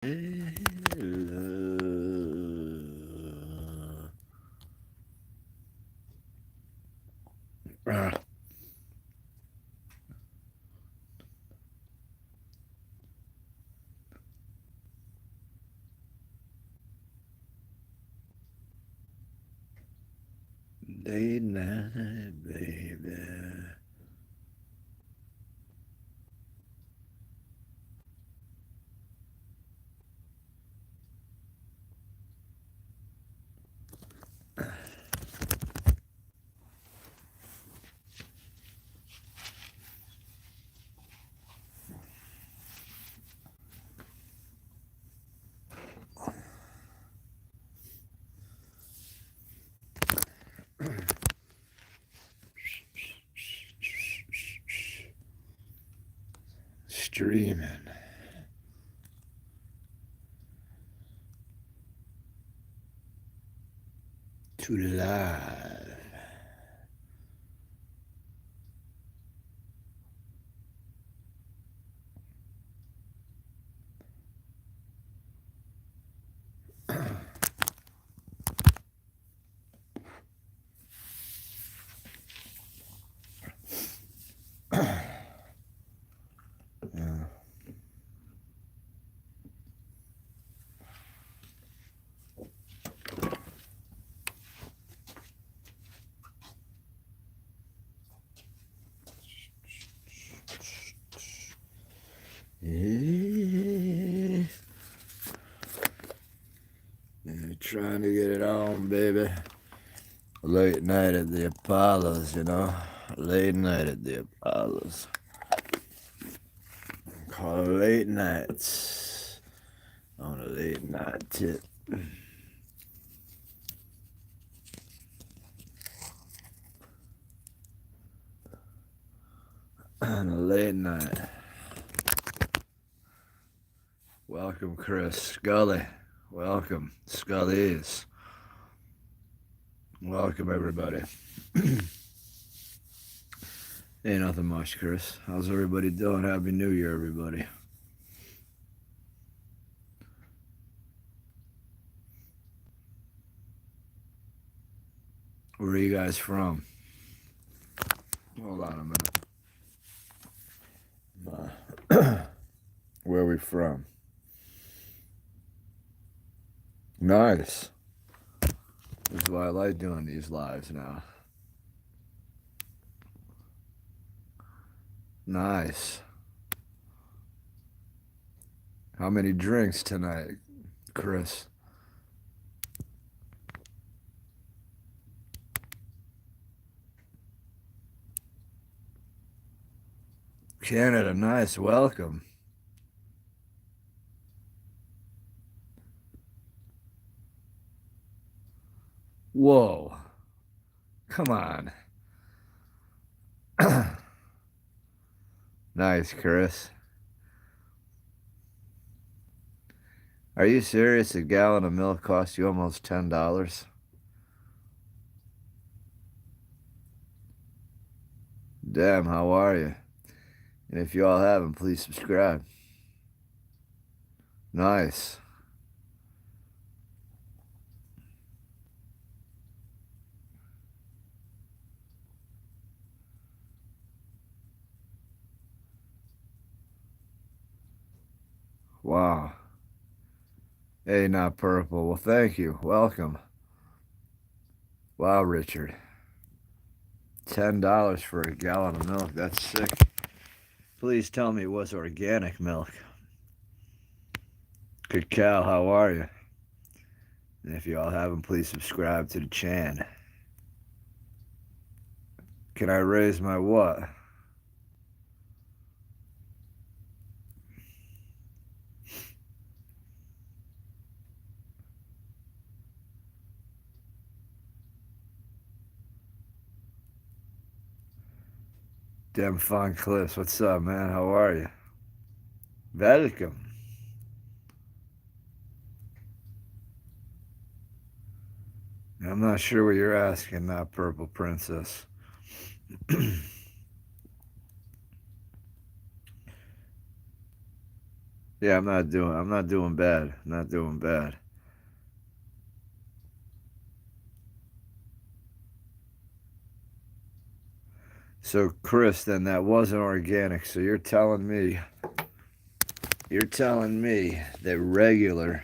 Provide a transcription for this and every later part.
Late night, baby. Streaming to live. Yeah. Trying to get it on, baby. Late night at the Apollos, you know. Late night at the Apollos. Call it late nights on a late night tip. On a late night. Welcome, Chris. Scully. Welcome, Scullies. Welcome, everybody. Ain't nothing much, Chris. How's everybody doing? Happy New Year, everybody. Where are you guys from? Hold on a minute. Where are we from? Nice. This is why I like doing these lives now. Nice. How many drinks tonight, Chris? Canada, nice. Welcome. Whoa. Come on. Nice, Chris. Are you serious? A gallon of milk costs you almost $10? Damn, how are you? And if you all haven't, please subscribe. Nice. Wow. Hey, not purple. Well, thank you. Welcome. Wow, Richard. $10 for a gallon of milk. That's sick. Please tell me it was organic milk. Good cow, how are you? And if you all haven't, please subscribe to the channel. Can I raise my what? Dem Fun Clips, what's up, man? How are you? Welcome. I'm not sure what you're asking, not Purple Princess. Yeah, I'm not doing bad. I'm not doing bad. So, Chris, then that wasn't organic. So you're telling me that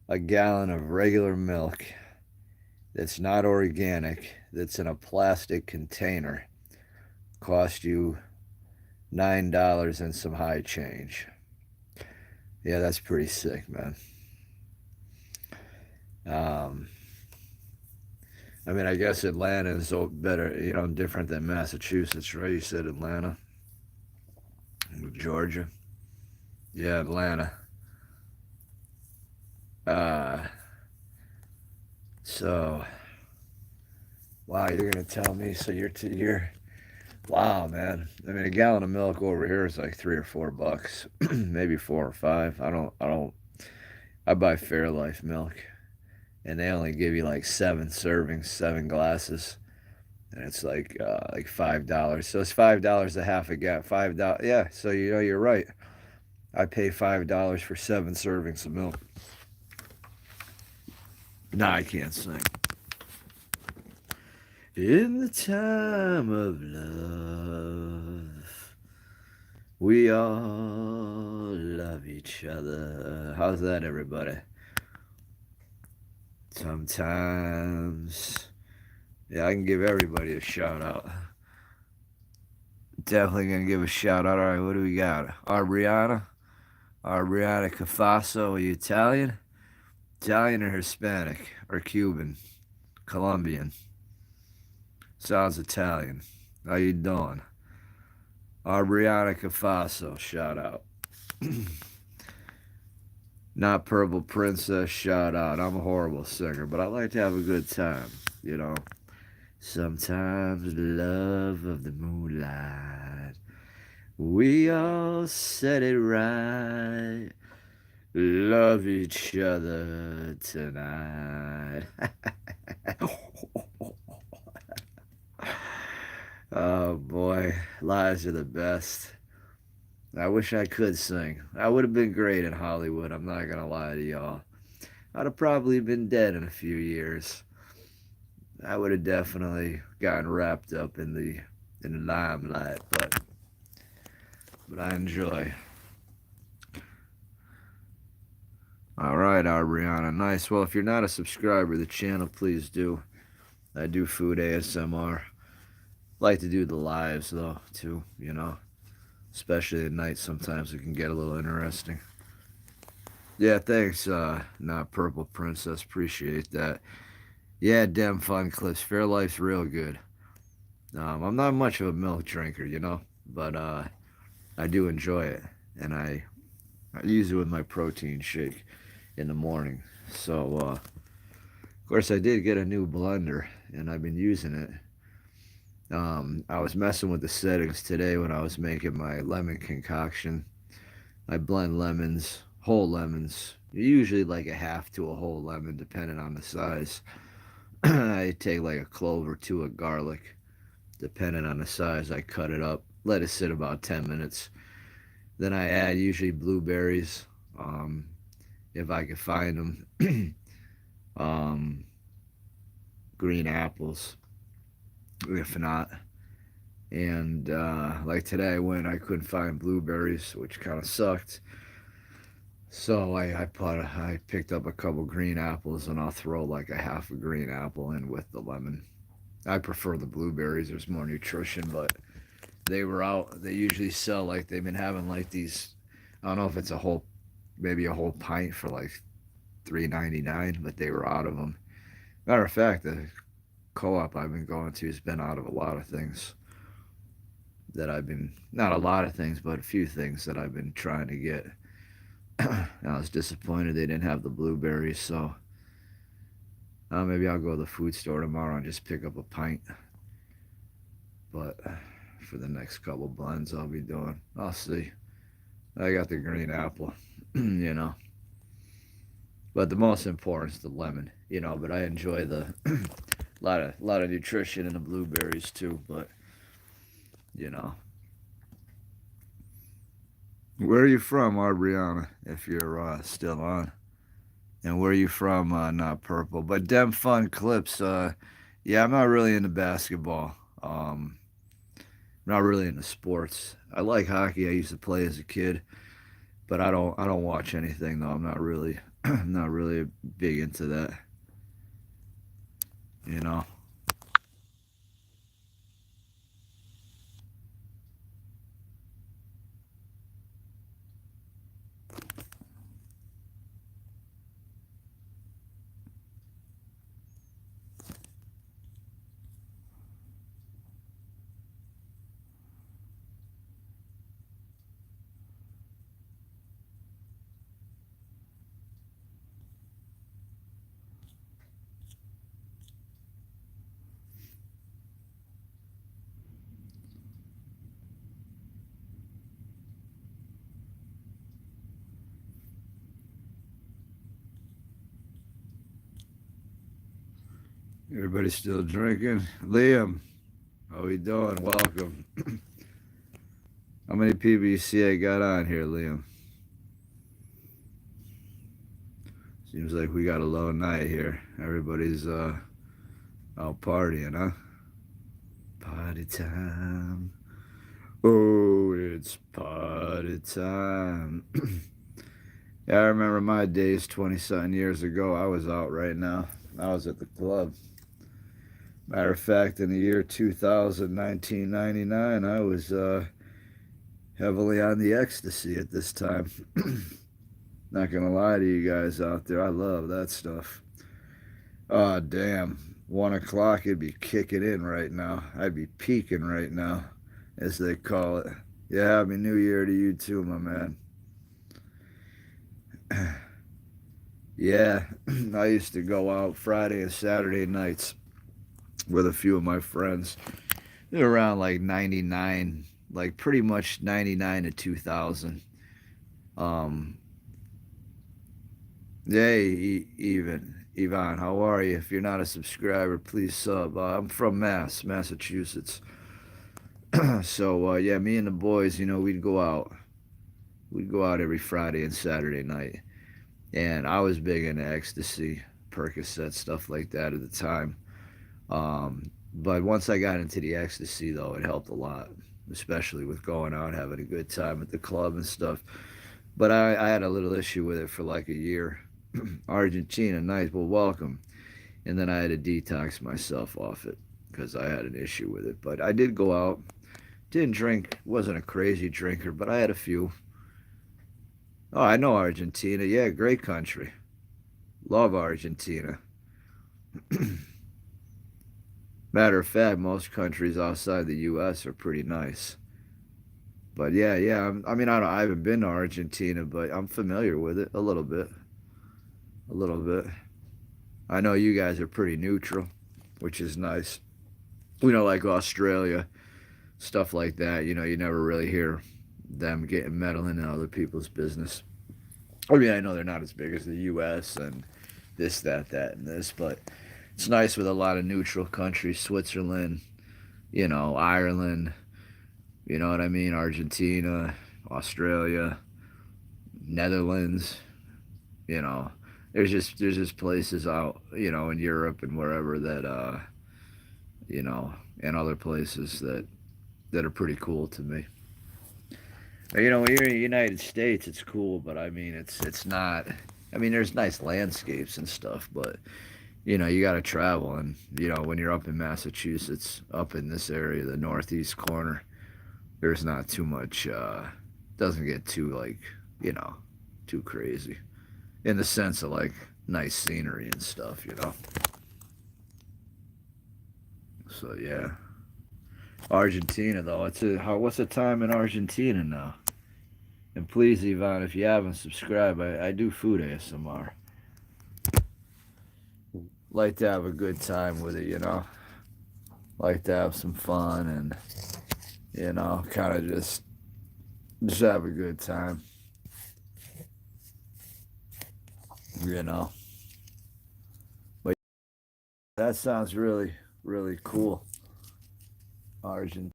a gallon of regular milk that's not organic, that's in a plastic container, cost you $9 and some high change. Yeah, that's pretty sick, man. Um, I mean, I guess Atlanta is better, different than Massachusetts, right? You said Atlanta, Georgia. Yeah, Atlanta. Uh, so, wow, you're gonna tell me? So you're wow, man. I mean, a gallon of milk over here is like $3 or $4, maybe 4 or 5. I buy Fairlife milk, and they only give you like 7 servings, 7 glasses, and it's like $5. So it's $5 a half a gallon. $5. Yeah. So you're right. I pay $5 for 7 servings of milk. No, I can't sing. In the time of love, we all love each other. How's that, everybody? Sometimes. Yeah, I can give everybody a shout out. Definitely gonna give a shout out. All right, what do we got? Ariana Cafaso. Are you Italian? Italian or Hispanic or Cuban? Colombian. Sounds Italian. How you doing? Ariana Cafaso. Shout out. Not Purple Princess. Shout out. I'm a horrible singer, but I like to have a good time. You know. Sometimes the love of the moonlight. We all said it right. Love each other tonight. Oh boy, lies are the best. I wish I could sing. I would have been great in Hollywood, I'm not gonna lie to y'all. I'd have probably been dead in a few years. I would have definitely gotten wrapped up in the limelight, but I enjoy. All right, Ariana, nice. Well, if you're not a subscriber to the channel, please do. I do food ASMR. Like to do the lives though too, especially at night. Sometimes it can get a little interesting. Yeah, thanks. Not Purple Princess. Appreciate that. Yeah, damn fun clips. Fairlife's real good. I'm not much of a milk drinker, but I do enjoy it, and I use it with my protein shake in the morning. So, of course, I did get a new blender, and I've been using it. I was messing with the settings today when I was making my lemon concoction. I blend lemons, whole lemons, usually like a half to a whole lemon, depending on the size. I take like a clove or two of garlic, depending on the size. I cut it up, let it sit about 10 minutes. Then I add usually blueberries, um, if I can find them, um, green apples, if not. And like today, I couldn't find blueberries, which kind of sucked. So I picked up a couple green apples, and I'll throw like a half a green apple in with the lemon. I prefer the blueberries. There's more nutrition, but they were out. They usually sell like they've been having like these. I don't know if it's maybe a whole pint for like $3.99, but they were out of them. Matter of fact, the co-op I've been going to has been out of a lot of things that I've been, not a lot of things, but a few things that I've been trying to get. I was disappointed they didn't have the blueberries, so maybe I'll go to the food store tomorrow and just pick up a pint. But for the next couple blends I'll be doing, I'll see. I got the green apple, you know. But the most important is the lemon, But I enjoy the lot of nutrition in the blueberries too. But you know, Where are you from, Aubriana, if you're still on? And where are you from? Not purple, but dem fun clips. Yeah, I'm not really into basketball. I'm not really into sports. I like hockey. I used to play as a kid, but I don't watch anything though. I'm not really not really big into that. You know. Everybody still drinking? Liam, how we doing? Welcome. How many people you see I got on here, Liam? Seems like we got a low night here. Everybody's out partying, huh? Party time. Oh, it's party time. Yeah, I remember my days 20 something years ago. I was out right now. I was at the club. Matter of fact, in the year 2000, 1999, I was heavily on the ecstasy at this time. Not gonna lie to you guys out there, I love that stuff. Oh, damn. 1 o'clock, it'd be kicking in right now. I'd be peaking right now, as they call it. Yeah, happy New Year to you too, my man. Yeah, I used to go out Friday and Saturday nights with a few of my friends. They're around like 99, like pretty much 99 to 2000. Um, hey, Ivan, how are you? If you're not a subscriber, please sub. I'm from Massachusetts. So, yeah, me and the boys, we'd go out. We'd go out every Friday and Saturday night. And I was big into ecstasy, Percocet, stuff like that at the time. But once I got into the ecstasy, though, it helped a lot, especially with going out, having a good time at the club and stuff. But I had a little issue with it for like a year. Argentina, nice, well, welcome. And then I had to detox myself off it because I had an issue with it. But I did go out, didn't drink, wasn't a crazy drinker, but I had a few. Oh, I know Argentina. Yeah, great country. Love Argentina. Matter of fact, most countries outside the U.S. are pretty nice. But yeah. I mean, I haven't been to Argentina, but I'm familiar with it a little bit. A little bit. I know you guys are pretty neutral, which is nice. Like Australia, stuff like that. You never really hear them getting meddling in other people's business. I mean, I know they're not as big as the U.S. and this, that, and this, but it's nice with a lot of neutral countries. Switzerland, Ireland, you know what I mean? Argentina, Australia, Netherlands, you know. There's just places out, in Europe and wherever that and other places that are pretty cool to me. When you're in the United States, it's cool, but I mean, it's not. I mean, there's nice landscapes and stuff, but you got to travel, and when you're up in Massachusetts, up in this area, the northeast corner, there's not too much. Doesn't get too like you know too crazy in the sense of like nice scenery and stuff. So yeah, Argentina though. What's the time in Argentina now? And please, Ivan, if you haven't subscribed, I do food ASMR. Like to have a good time with it. Like to have some fun and kind of just have a good time. You know. But that sounds really, really cool. Argentina.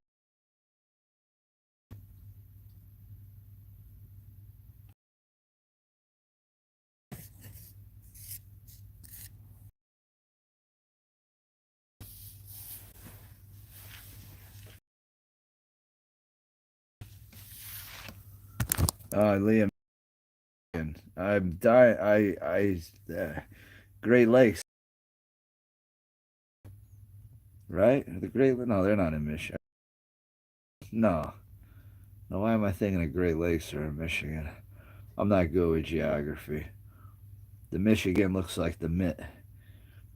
Liam, I'm dying. Great Lakes, right? The Great, no, they're not in Michigan. No, no. Why am I thinking the Great Lakes are in Michigan? I'm not good with geography. The Michigan looks like the Mitt.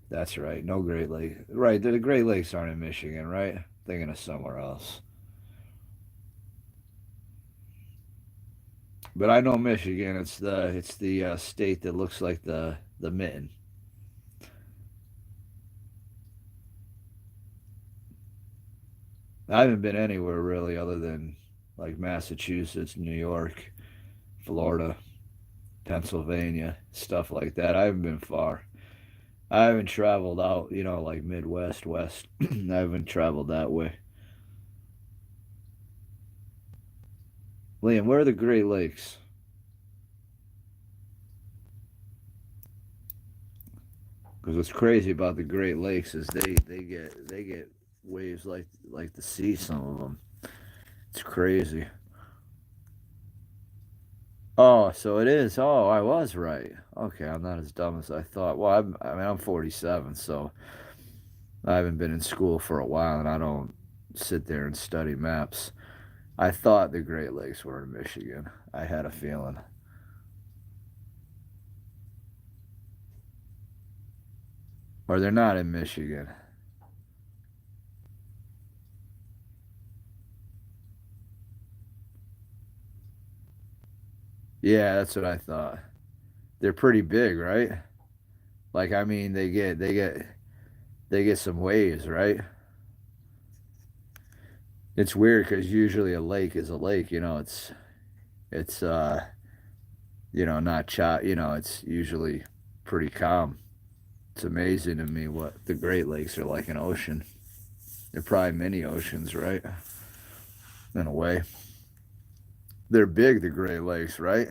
That's right. No Great Lake. Right. The Great Lakes aren't in Michigan, right? Thinking of somewhere else. But I know Michigan. It's the state that looks like the mitten. I haven't been anywhere really other than like Massachusetts, New York, Florida, Pennsylvania, stuff like that. I haven't been far. I haven't traveled out, like Midwest, West. I haven't traveled that way. Liam, where are the Great Lakes? Because what's crazy about the Great Lakes is they get waves like the sea. Some of them. It's crazy. Oh, so it is. Oh, I was right. Okay, I'm not as dumb as I thought. Well, I'm 47, so I haven't been in school for a while, and I don't sit there and study maps. I thought the Great Lakes were in Michigan. I had a feeling. Or they're not in Michigan. Yeah, that's what I thought. They're pretty big, right? Like, I mean, they get some waves, right? It's weird because usually a lake is a lake. It's not chop. It's usually pretty calm. It's amazing to me what the Great Lakes are like an ocean. They're probably mini oceans, right? In a way, they're big. The Great Lakes, right?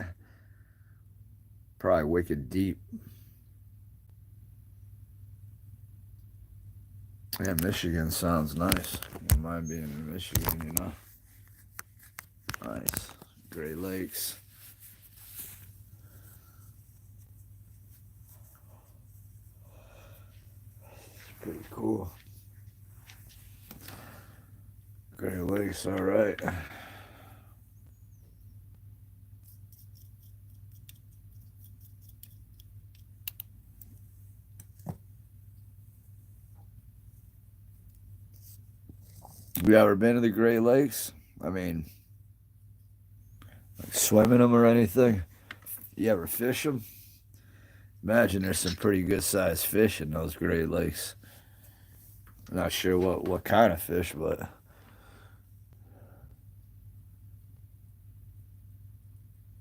Probably wicked deep. Yeah, Michigan sounds nice. Don't mind being in Michigan. Nice. Great Lakes. It's pretty cool. Great Lakes, all right. Have you ever been to the Great Lakes? I mean, like swimming them or anything? You ever fish them? Imagine there's some pretty good sized fish in those Great Lakes. I'm not sure what kind of fish, but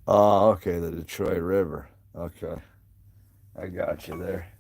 oh, okay, the Detroit River. Okay, I got you there.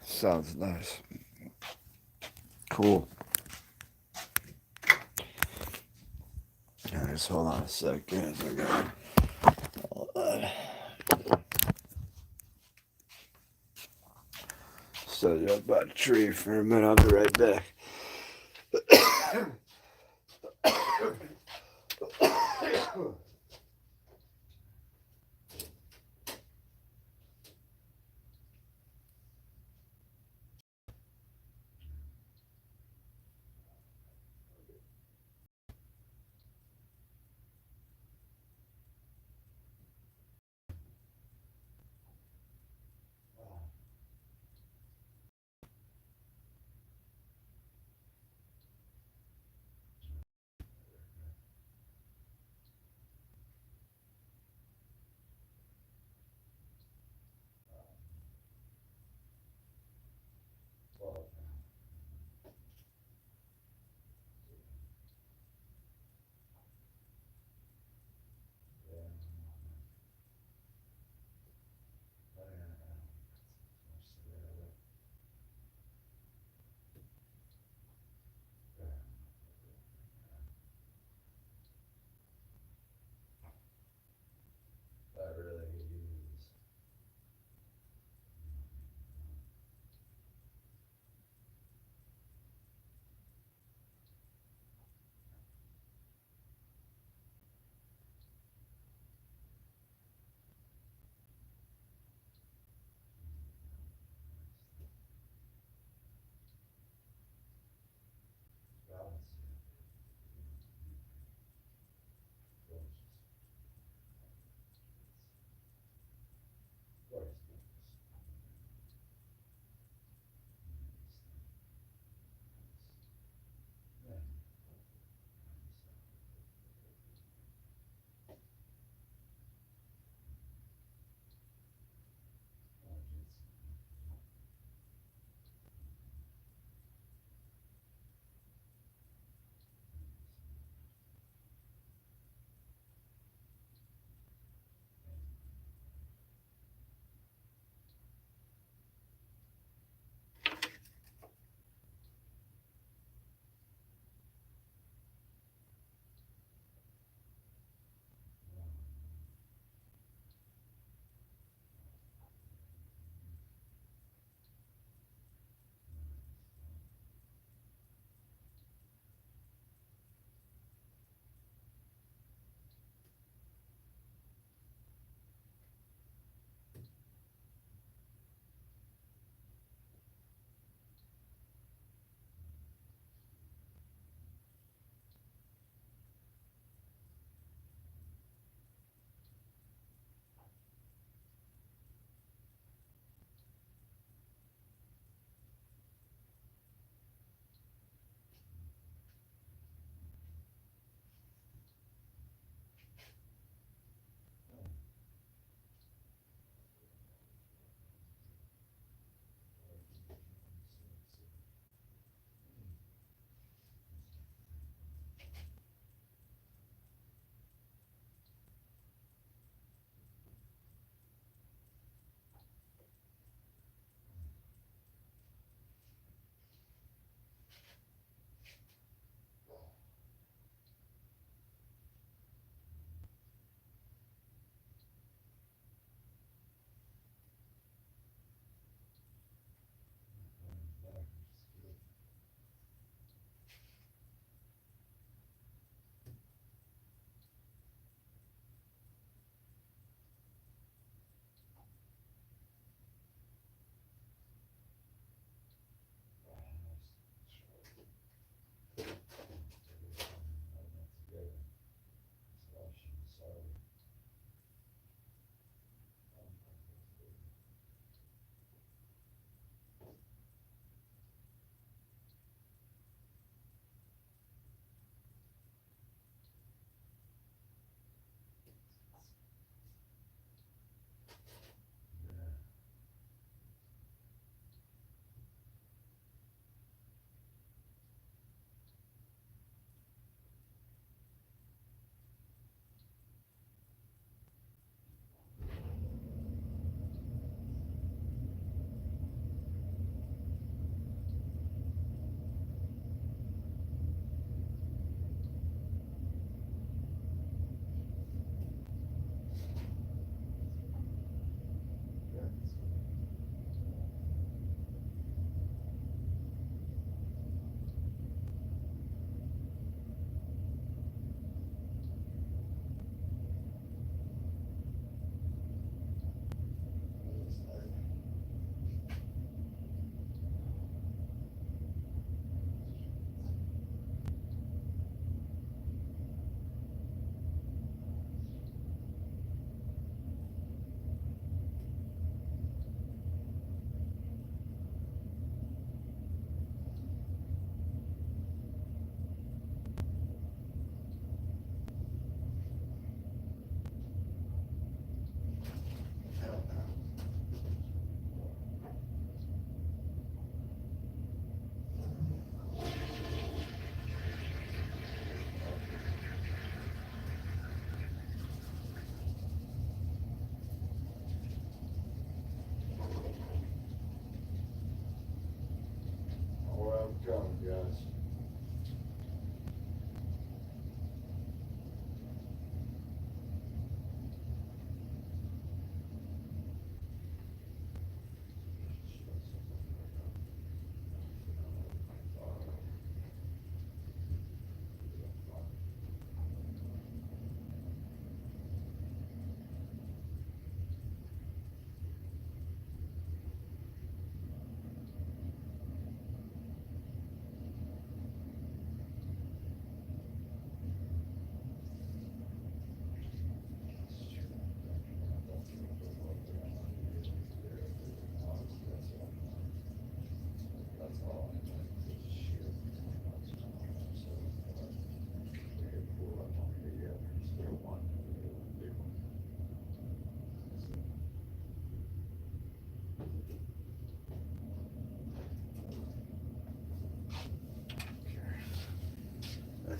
Sounds nice. Cool. Just hold on a second. I got all that. Set you up by the tree for a minute. I'll be right back.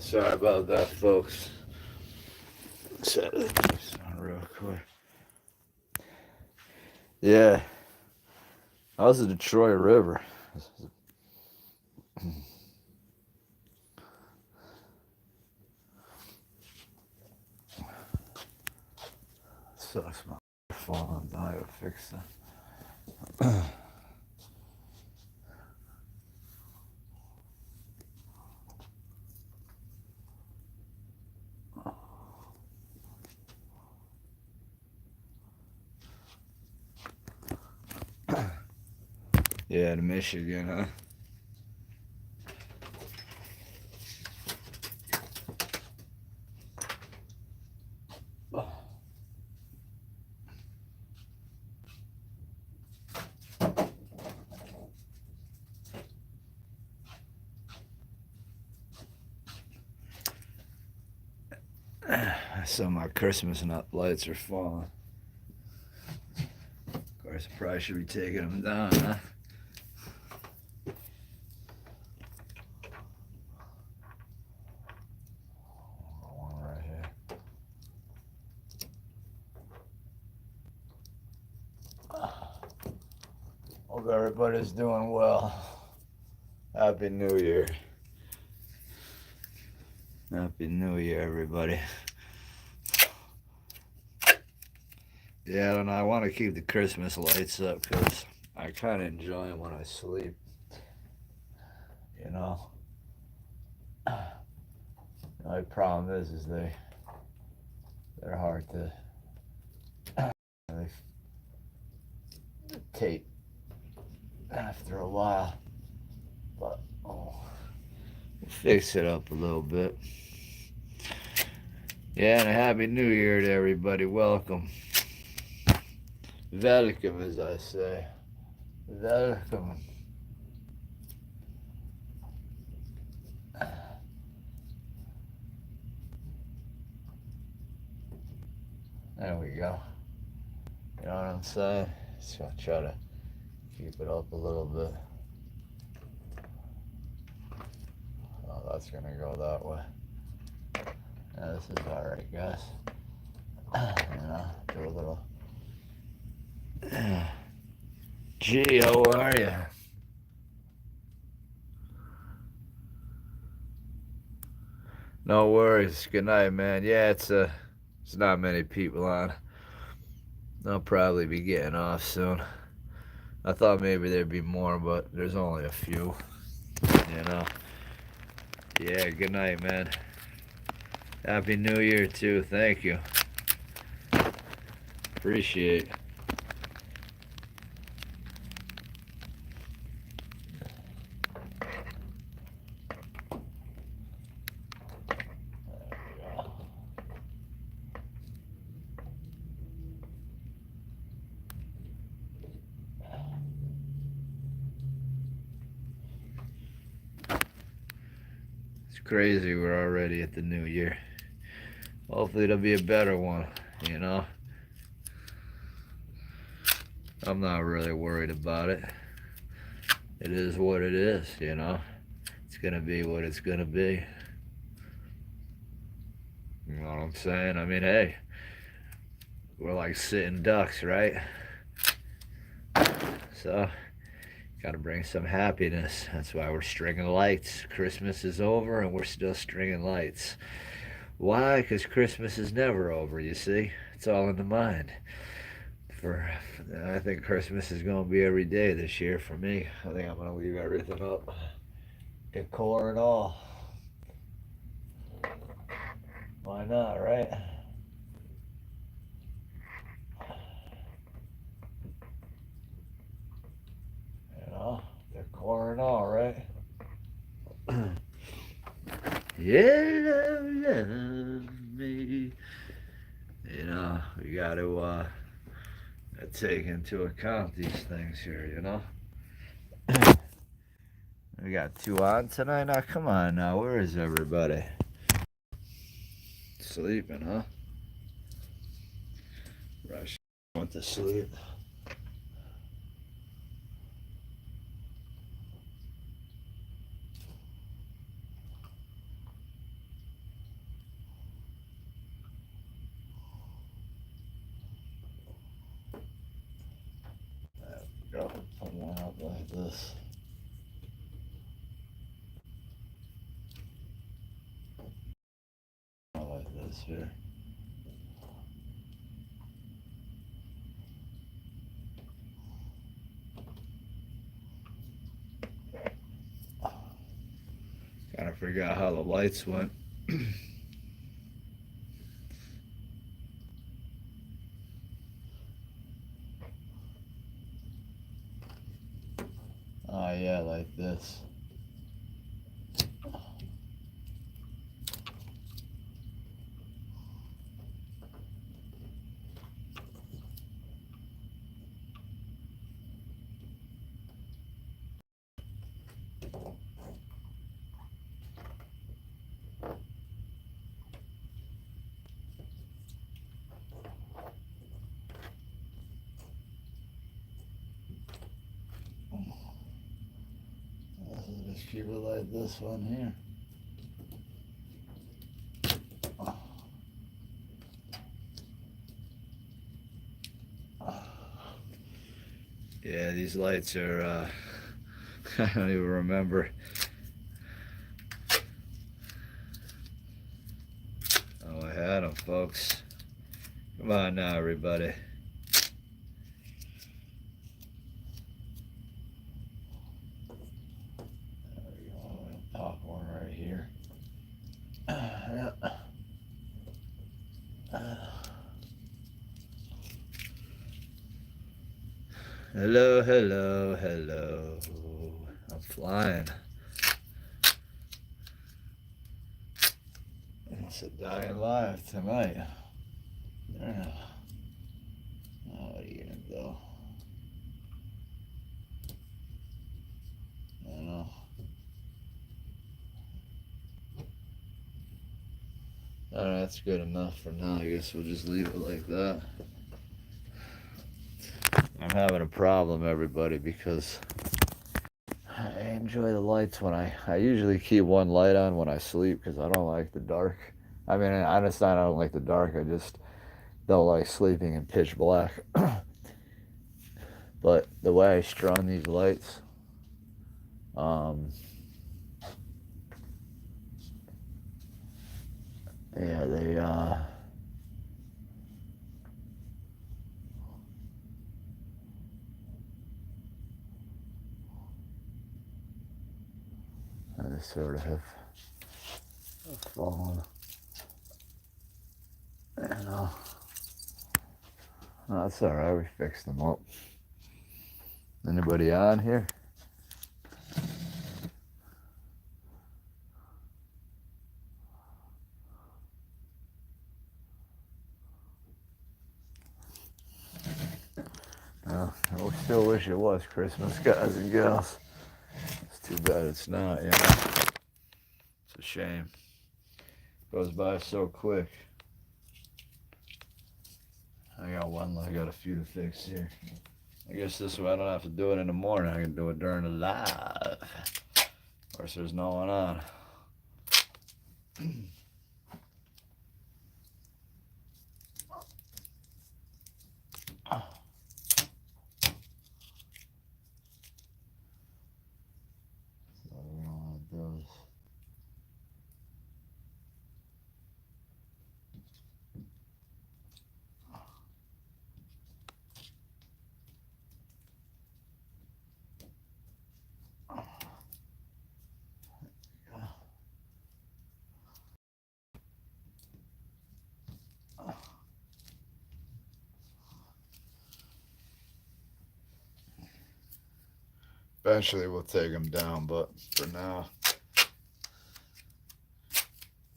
Sorry about that, folks. Set this on real quick. Yeah. How's the Detroit River? Sucks, my phone. I gotta fix that. Yeah, to Michigan, huh? So my Christmas nut lights are falling. Of course, I probably should be taking them down, huh? One right here. Hope everybody's doing well. Happy New Year. Happy New Year, everybody. Yeah, I don't know. I want to keep the Christmas lights up because I kind of enjoy them when I sleep. You know? The only problem is they're hard to tape after a while. But, we'll fix it up a little bit. Yeah, and a Happy New Year to everybody. Welcome. Welcome, as I say. Welcome. There we go. You know what I'm saying? So I'll try to keep it up a little bit. Oh, that's gonna go that way. Yeah, this is alright, guys. You know, do a little. Gee, how are you? No worries. Good night, man. Yeah, it's not many people on. I'll probably be getting off soon. I thought maybe there'd be more, but there's only a few. You know. Yeah, good night, man. Happy New Year, too. Thank you. Appreciate it. It's crazy we're already at the new year. Hopefully it'll be a better one, you know? I'm not really worried about it. It is what it is, you know? It's gonna be what it's gonna be. You know what I'm saying? I mean, hey, we're like sitting ducks, right? So, gotta bring some happiness. That's why we're stringing lights. Christmas is over and we're still stringing lights. Why? Because Christmas is never over, you see? It's all in the mind. I think Christmas is going to be every day this year for me. I think I'm going to leave everything up. Decor and all. Why not, right? You know, decor and all, right? Yeah, love me. You know, we got to take into account these things here, you know? We got two on tonight now. Come on now, where is everybody? Sleeping, huh? Rush went to sleep. this. I like this here. Kind of forgot how the lights went. Oh yeah, like this. Let's keep it like this one here. Yeah, these lights are, I don't even remember. Oh, I had them, folks. Come on now, everybody. There we go. Pop one right here. Yeah. Hello, hello, hello. I'm flying. It's a dying live tonight. Yeah. Oh, what are you gonna do? I know. Alright, that's good enough for now. I guess we'll just leave it like that. I'm having a problem, everybody, because I enjoy the lights when I usually keep one light on when I sleep because I don't like the dark. I mean, I don't like the dark. I just don't like sleeping in pitch black. But the way I strung these lights, yeah, they sort of have fallen. You know, no, that's all right. We fixed them up. Anybody on here? No, I still wish it was Christmas, guys and gals. It's too bad it's not, you know. It's a shame. Goes by so quick. I got a few to fix here. I guess this way I don't have to do it in the morning. I can do it during the live. Of course, there's no one on. Eventually we'll take them down, but for now,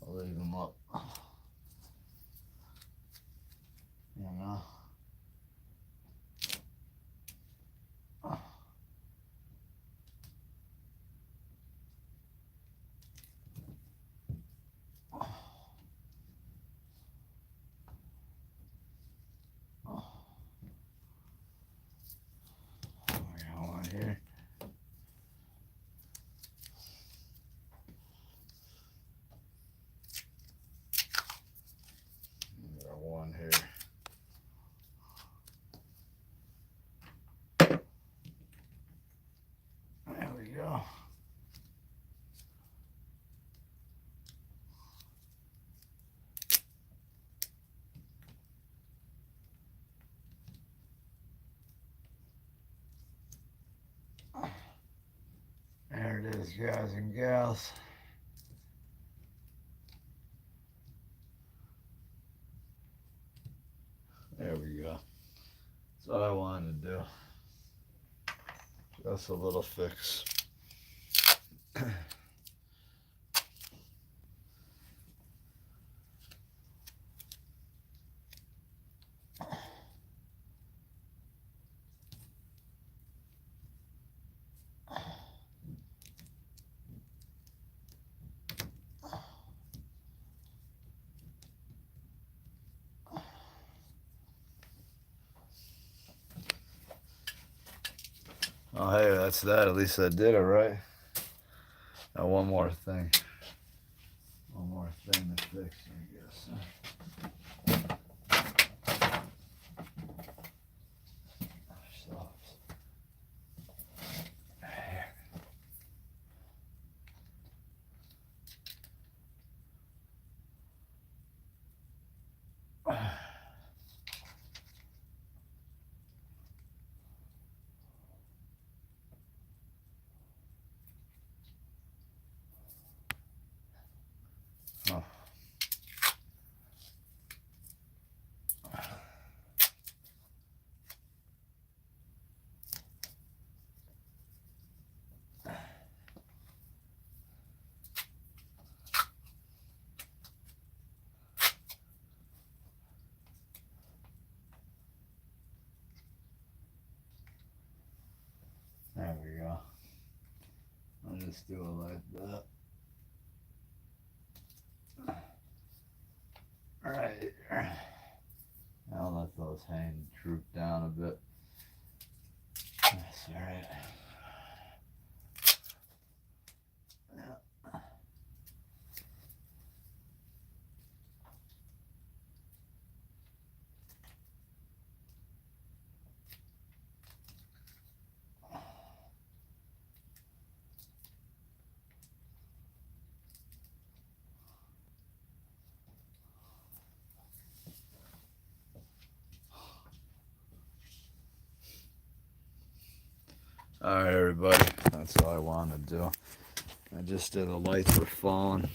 I'll leave them up. You know? Here. Got one here. it is, guys and gals. There we go. That's what I wanted to do. Just a little fix. Oh, hey, that's that. At least I did it, right? Now, one more thing. One more thing to fix, I guess. Oh. There we go. I'll just do it like that. Alright. I'll let those hang droop down a bit. That's alright. Alright, everybody. That's all I wanted to do. I just did. The lights were falling.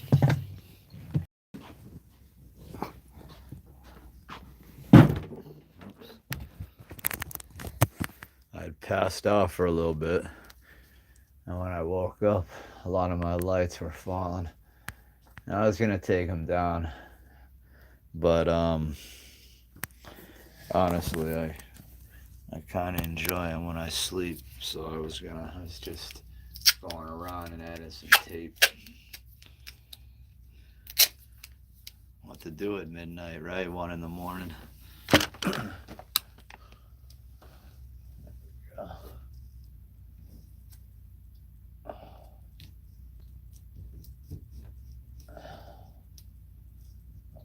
I'd passed out for a little bit, and when I woke up, a lot of my lights were falling. And I was gonna take them down, but honestly, I kind of enjoy them when I sleep, so I was just going around and adding some tape. What to do at midnight, right? 1 in the morning.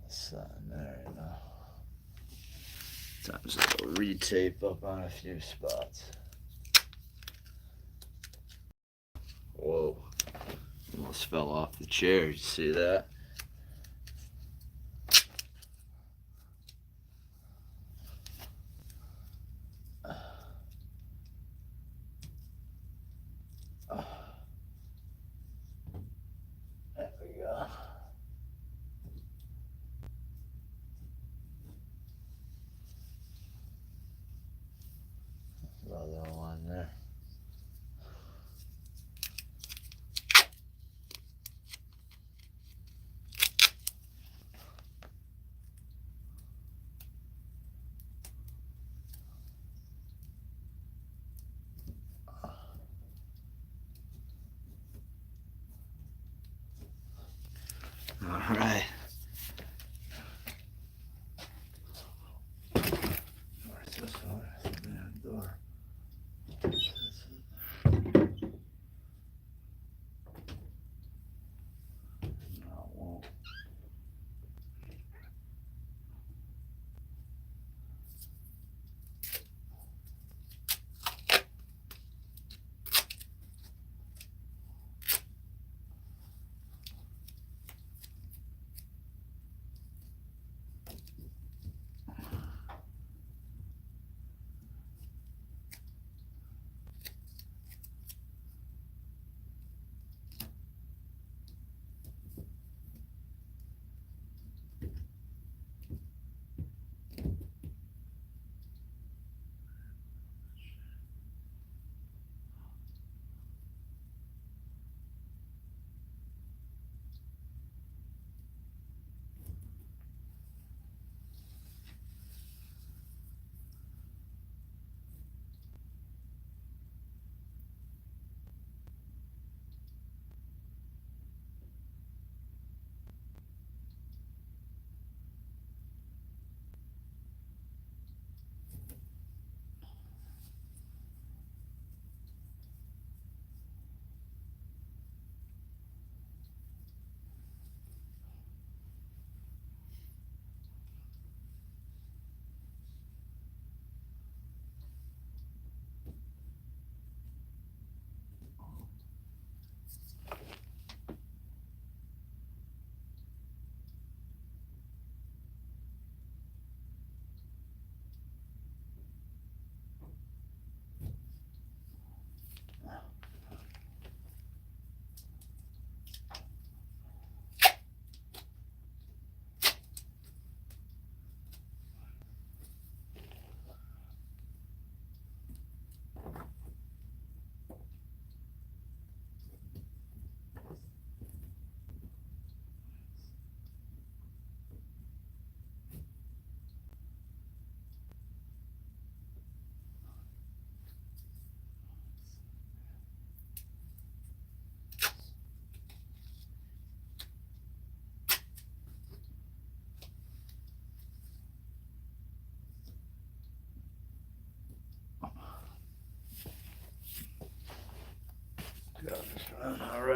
Something there, you know. Times I'll re-tape up on a few spots. Whoa. Almost fell off the chair. You see that? There we go. Another one there.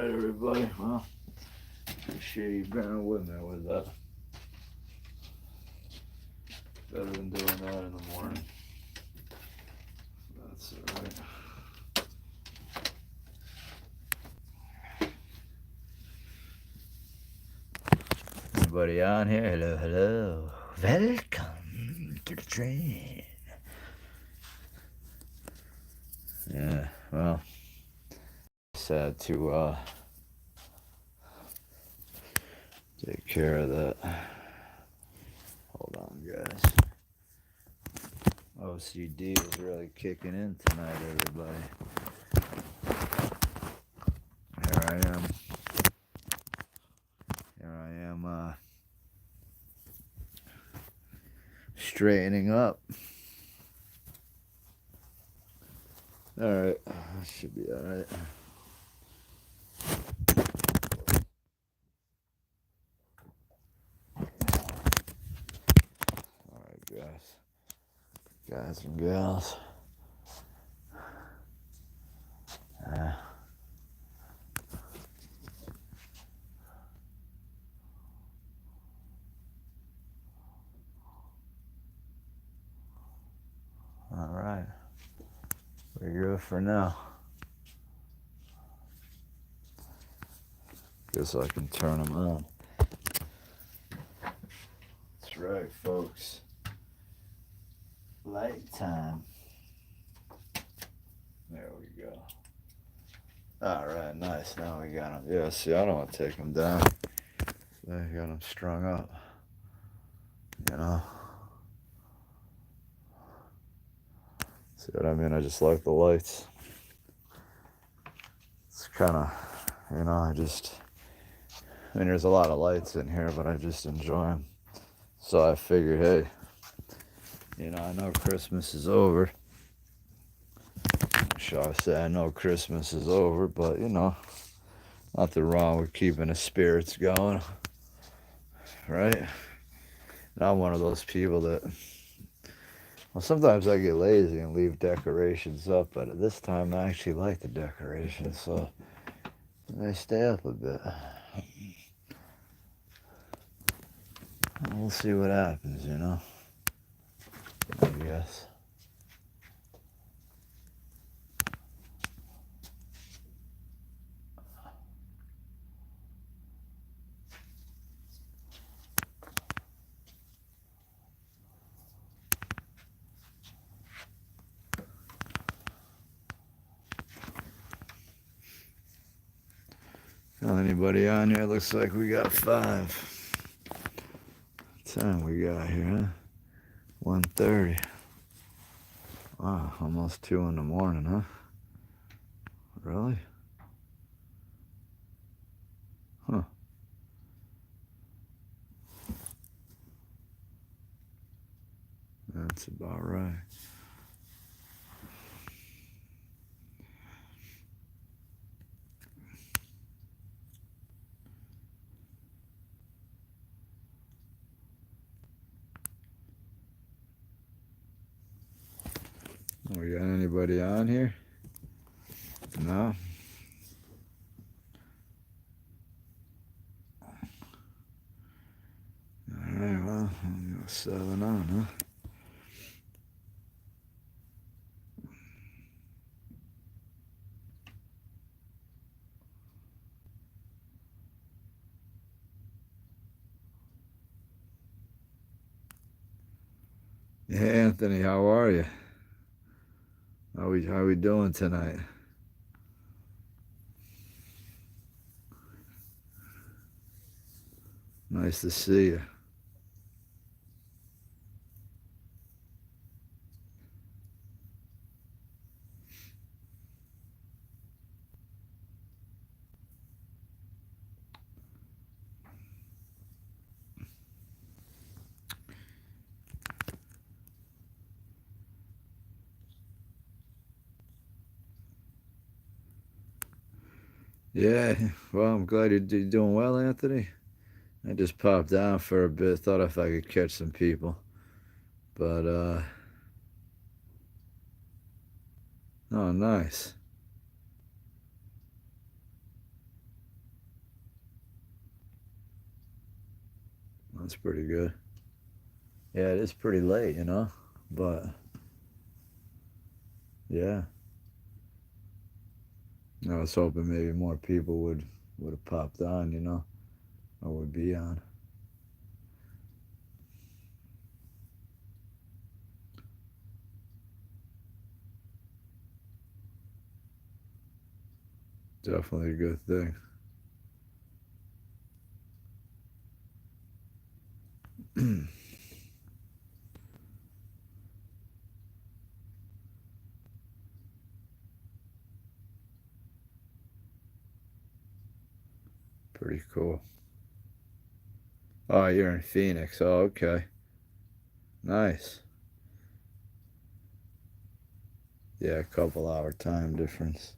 right, everybody. Well, appreciate you bearing with me with that. Better than doing that in the morning. That's alright. Anybody on here? Hello, hello. Welcome to the train. Yeah, well, sad to take care of that. Hold on, guys. OCD is really kicking in tonight, everybody. Here I am. Straightening up. Alright, should be alright. Alright, guys and gals. Alright, we're good for now. Guess I can turn them on. That's right, folks. Light time. There we go. Alright, nice. Now we got them. Yeah, see, I don't want to take them down. I got them strung up. You know? See what I mean? I just like the lights. It's kind of, you know, I mean, there's a lot of lights in here, but I just enjoy them. So I figured, hey, you know, I know Christmas is over. Shall I say, I know Christmas is over, but, you know, nothing wrong with keeping the spirits going, right? And I'm one of those people that, well, sometimes I get lazy and leave decorations up, but at this time I actually like the decorations, so they stay up a bit. We'll see what happens, you know, I guess. Anybody on here? Looks like we got 5. What time we got here, huh? 1:30. Wow, almost 2 in the morning, huh? Really? Huh. That's about right. We got anybody on here? No? Alright, well, I'm 7 on, huh? Hey, Anthony, how are you? How we doing tonight? Nice to see you. Yeah, well, I'm glad you're doing well, Anthony. I just popped down for a bit, thought if I could catch some people. But, oh, nice. That's pretty good. Yeah, it is pretty late, you know, but yeah, I was hoping maybe more people would have popped on, you know, or would be on. Definitely a good thing. Pretty cool. Oh, you're in Phoenix. Oh, okay. Nice. Yeah, a couple hour time difference.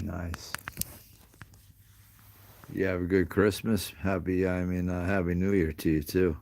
Nice. You have a good Christmas. Happy New Year to you too.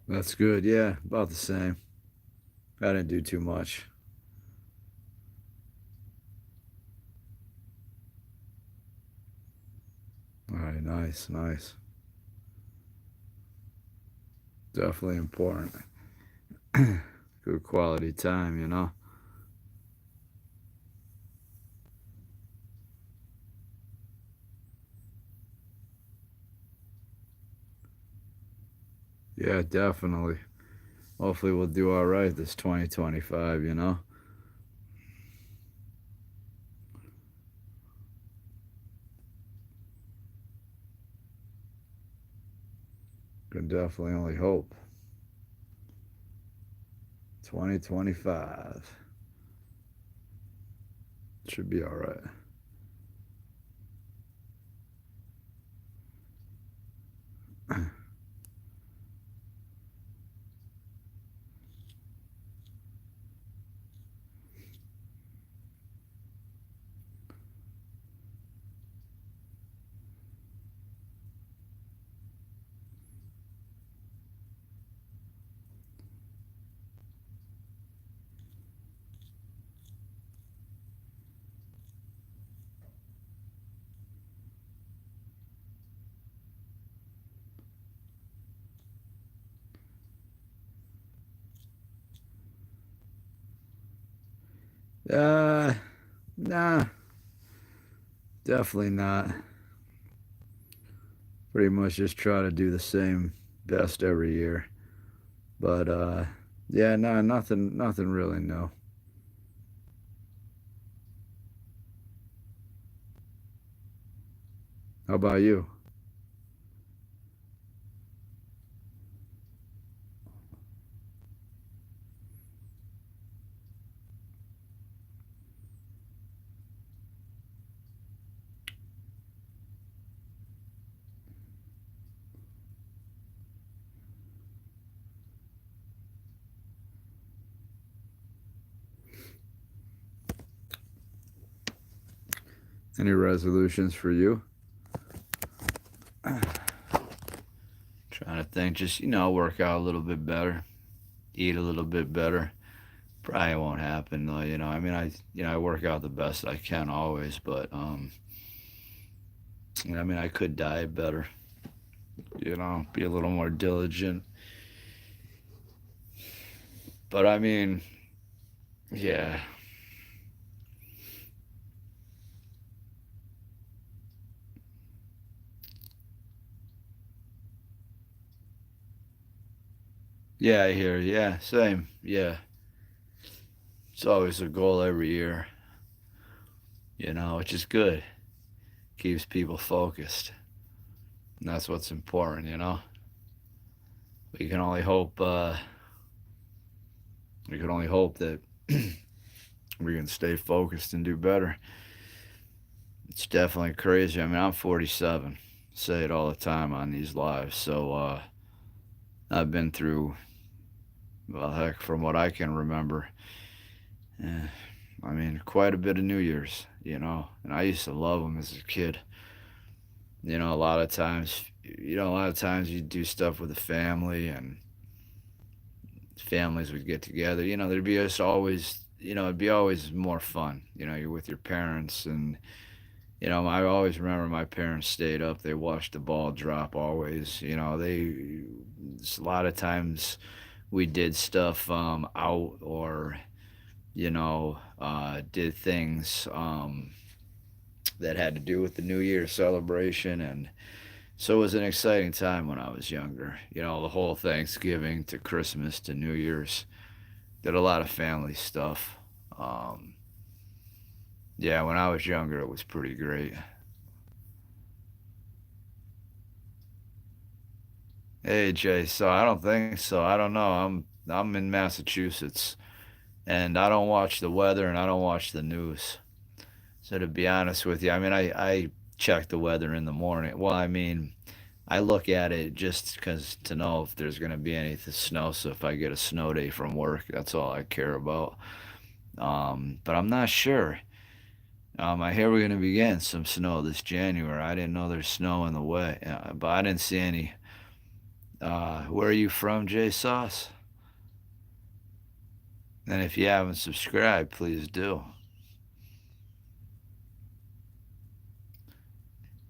That's good. Yeah, about the same. I didn't do too much. All right, nice, nice. Definitely important. Good quality time, you know. Yeah, definitely. Hopefully, we'll do all right this 2025, you know. Can definitely only hope. 2025 should be all right. Uh, nah, definitely not. Pretty much just try to do the same best every year. But yeah, no, nothing really. No. How about you? Any resolutions for you? Trying to think, just work out a little bit better, eat a little bit better. Probably won't happen though. I work out the best I can always, but I could diet better. Be a little more diligent. But yeah, Yeah, I hear. Yeah, same. Yeah, it's always a goal every year. Which is good. Keeps people focused. And that's what's important. We can only hope. We can only hope that we can stay focused and do better. It's definitely crazy. I mean, I'm 47. Say it all the time on these lives. So I've been through, well, heck, from what I can remember, eh, I mean, quite a bit of New Year's. And I used to love them as a kid. A lot of times, you do stuff with the family, and families would get together. There'd be just always, it'd be always more fun. You're with your parents, and I always remember my parents stayed up. They watched the ball drop always. A lot of times we did stuff out, or, did things that had to do with the New Year celebration. And so it was an exciting time when I was younger. The whole Thanksgiving to Christmas to New Year's. Did a lot of family stuff. Um, yeah, when I was younger, it was pretty great. Hey Jay, so I don't think so. I don't know. I'm in Massachusetts, and I don't watch the weather, and I don't watch the news. So to be honest with you, I mean, I check the weather in the morning. Well, I mean, I look at it just because to know if there's going to be any snow. So if I get a snow day from work, that's all I care about. But I'm not sure. I hear we're going to be getting some snow this January. I didn't know there's snow in the way, but I didn't see any. Where are you from, Jay Sauce? And if you haven't subscribed, please do.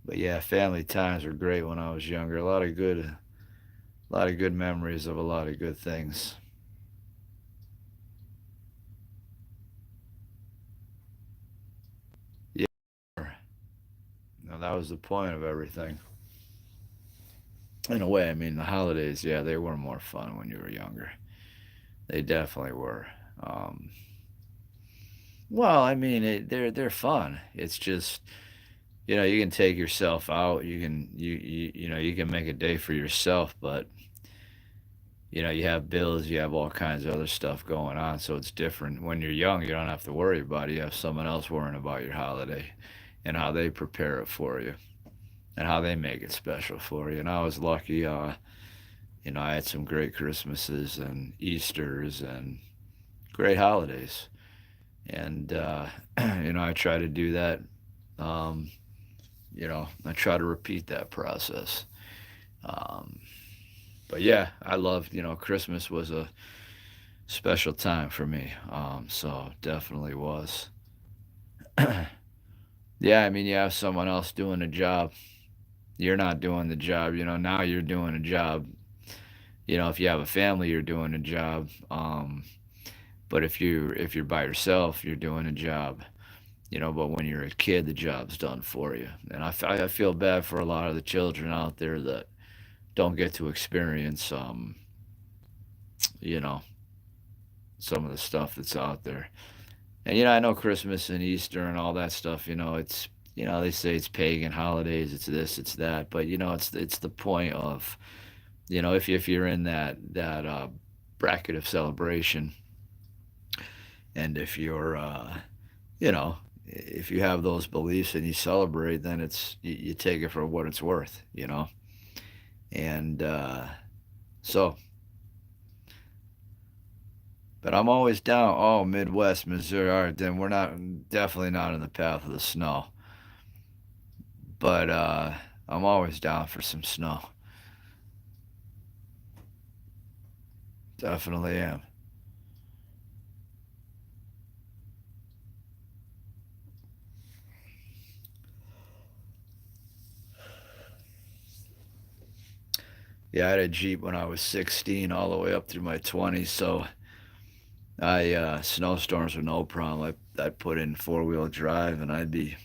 But yeah, family times were great when I was younger. A lot of good memories of a lot of good things. Yeah, that was the point of everything. In a way, I mean, the holidays, yeah, they were more fun when you were younger. They definitely were. Um, well, I mean, they're fun. It's just you can take yourself out. You can make a day for yourself, but you have bills, you have all kinds of other stuff going on, so it's different. When you're young, you don't have to worry about it. You have someone else worrying about your holiday and how they prepare it for you and how they make it special for you. And I was lucky, I had some great Christmases and Easters and great holidays. And, I try to do that. Um, I try to repeat that process. Um, but yeah, I loved, Christmas was a special time for me. So definitely was. Yeah, I mean, you have someone else doing the job. You're not doing the job. Now you're doing a job. If you have a family, you're doing a job. But if you're by yourself, you're doing a job. But when you're a kid, the job's done for you. And I feel bad for a lot of the children out there that don't get to experience, you know, some of the stuff that's out there. And I know Christmas and Easter and all that stuff. It's they say it's pagan holidays. It's this, it's that. But it's the point of if you're in that bracket of celebration, and if you're you know if you have those beliefs and you celebrate, then you take it for what it's worth. And so, but I'm always down. Oh, Midwest, Missouri. All right, then we're not definitely not in the path of the snow. But I'm always down for some snow. Definitely am. Yeah, I had a Jeep when I was 16, all the way up through my 20s. So I snowstorms were no problem. I'd put in four-wheel drive, and I'd be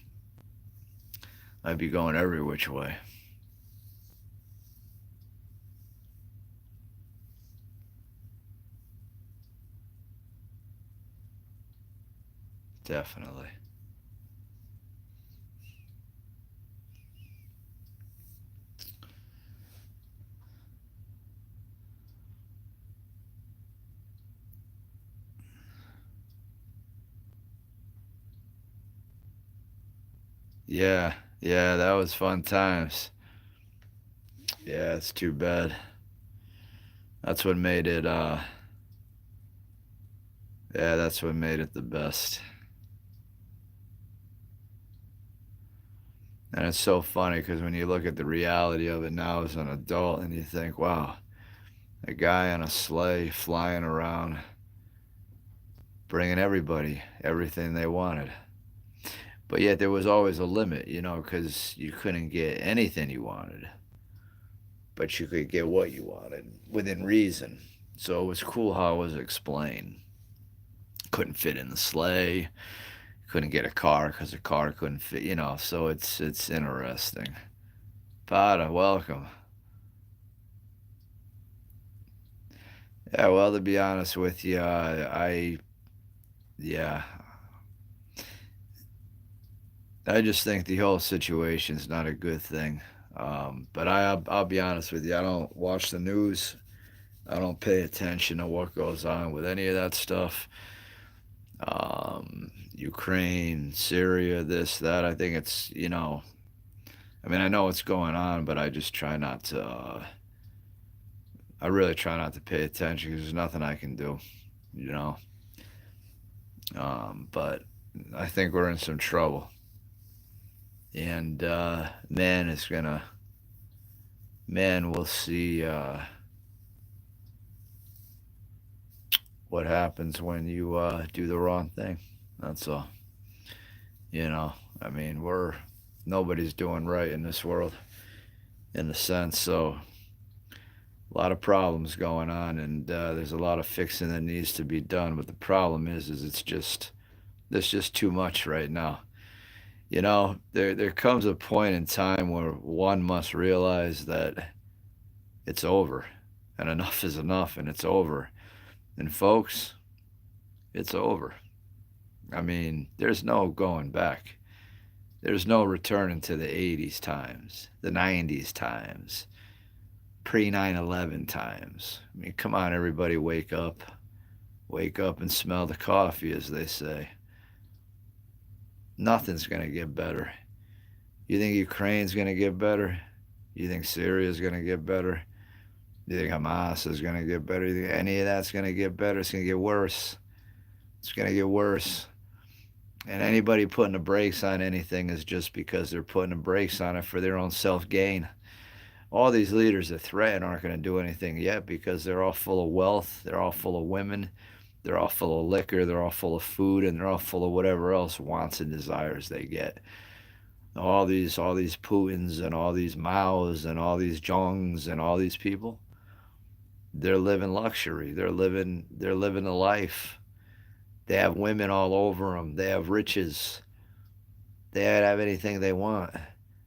going every which way. Definitely. Yeah, yeah, that was fun times. Yeah, it's too bad. That's what made it, yeah, that's what made it the best. And it's so funny because when you look at the reality of it now as an adult and you think, wow, a guy on a sleigh flying around, bringing everybody everything they wanted. But yet there was always a limit, you know, because you couldn't get anything you wanted, but you could get what you wanted within reason. So it was cool how it was explained. Couldn't fit in the sleigh, couldn't get a car because the car couldn't fit, you know. So it's interesting. Pada, welcome. Yeah, well, to be honest with you, yeah, I just think the whole situation's not a good thing. But I'll be honest with you, I don't watch the news. I don't pay attention to what goes on with any of that stuff. Ukraine, Syria, this, that. I think it's, you know, I mean, I know what's going on, but I just try not to, I really try not to pay attention because there's nothing I can do, you know. But I think we're in some trouble. And man is gonna, man, we'll see what happens when you do the wrong thing. That's all. You know, I mean, nobody's doing right in this world in a sense. So a lot of problems going on, and there's a lot of fixing that needs to be done. But the problem is it's just there's just too much right now. You know, there comes a point in time where one must realize that it's over, and enough is enough, and it's over. And folks, it's over. I mean, there's no going back. There's no returning to the 80s times, the 90s times, pre 9/11 times. I mean, come on, everybody, wake up. Wake up and smell the coffee, as they say. Nothing's going to get better. You think Ukraine's going to get better? You think Syria's going to get better? You think Hamas is going to get better? You think any of that's going to get better? It's going to get worse. It's going to get worse. And anybody putting the brakes on anything is just because they're putting the brakes on it for their own self gain. All these leaders that threaten aren't going to do anything yet because they're all full of wealth, they're all full of women, they're all full of liquor, they're all full of food, and they're all full of whatever else wants and desires they get. All these Putins and all these Maos and all these Jongs and all these people, they're living luxury. They're living a life. They have women all over them. They have riches. They have anything they want.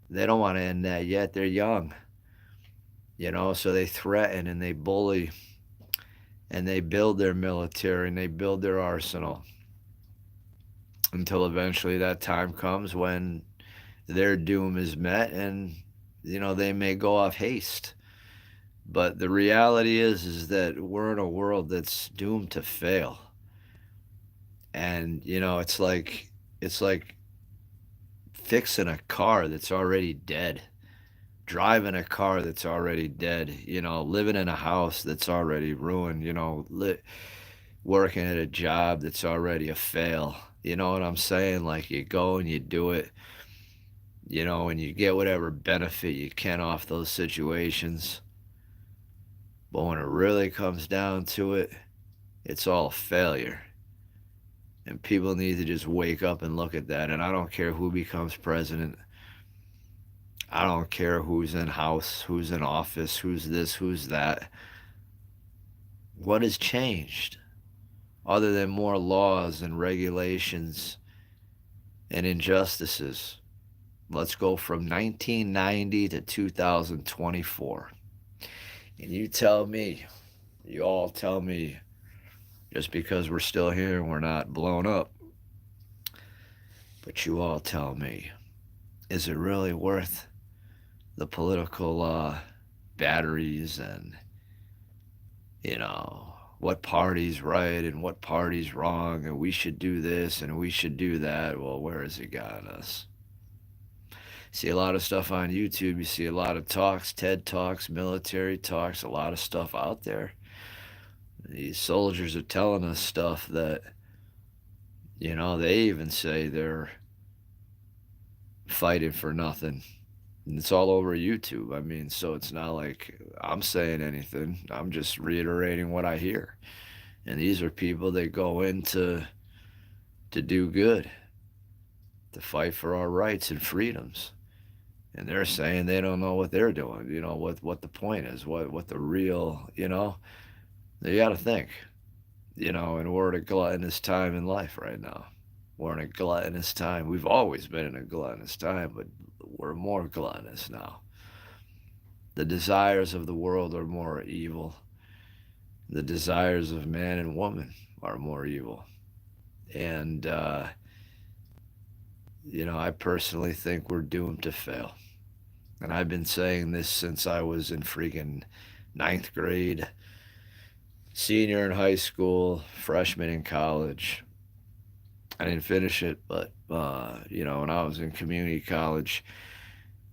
They don't want to end that yet. They're young, you know, so they threaten and they bully and they build their military and they build their arsenal until eventually that time comes when their doom is met and, you know, they may go off haste. But the reality is that we're in a world that's doomed to fail. And, you know, it's like fixing a car that's already dead, driving a car that's already dead, you know, living in a house that's already ruined, you know, working at a job that's already a fail. You know what I'm saying? Like you go and you do it, you know, and you get whatever benefit you can off those situations. But when it really comes down to it, it's all a failure. And people need to just wake up and look at that. And I don't care who becomes president. I don't care who's in house, who's in office, who's this, who's that. What has changed? Other than more laws and regulations and injustices. Let's go from 1990 to 2024. And you all tell me, just because we're still here and we're not blown up, But you all tell me, is it really worth the political batteries and, what party's right and what party's wrong, and we should do this and we should do that? Well, where has it gotten us? See a lot of stuff on YouTube. You see a lot of talks, TED Talks, military talks, a lot of stuff out there. These soldiers are telling us stuff that, they even say they're fighting for nothing. And it's all over YouTube. I mean, so it's not like I'm saying anything. I'm just reiterating what I hear. And these are people that go in to do good, to fight for our rights and freedoms. And they're saying they don't know what they're doing, what the point is, what the real, you got to think, and we're at a gluttonous time in life right now. We're in a gluttonous time. We've always been in a gluttonous time, but we're more gluttonous now. The desires of the world are more evil. The desires of man and woman are more evil. And, I personally think we're doomed to fail. And I've been saying this since I was in freaking ninth grade, senior in high school, freshman in college. I didn't finish it, but, when I was in community college,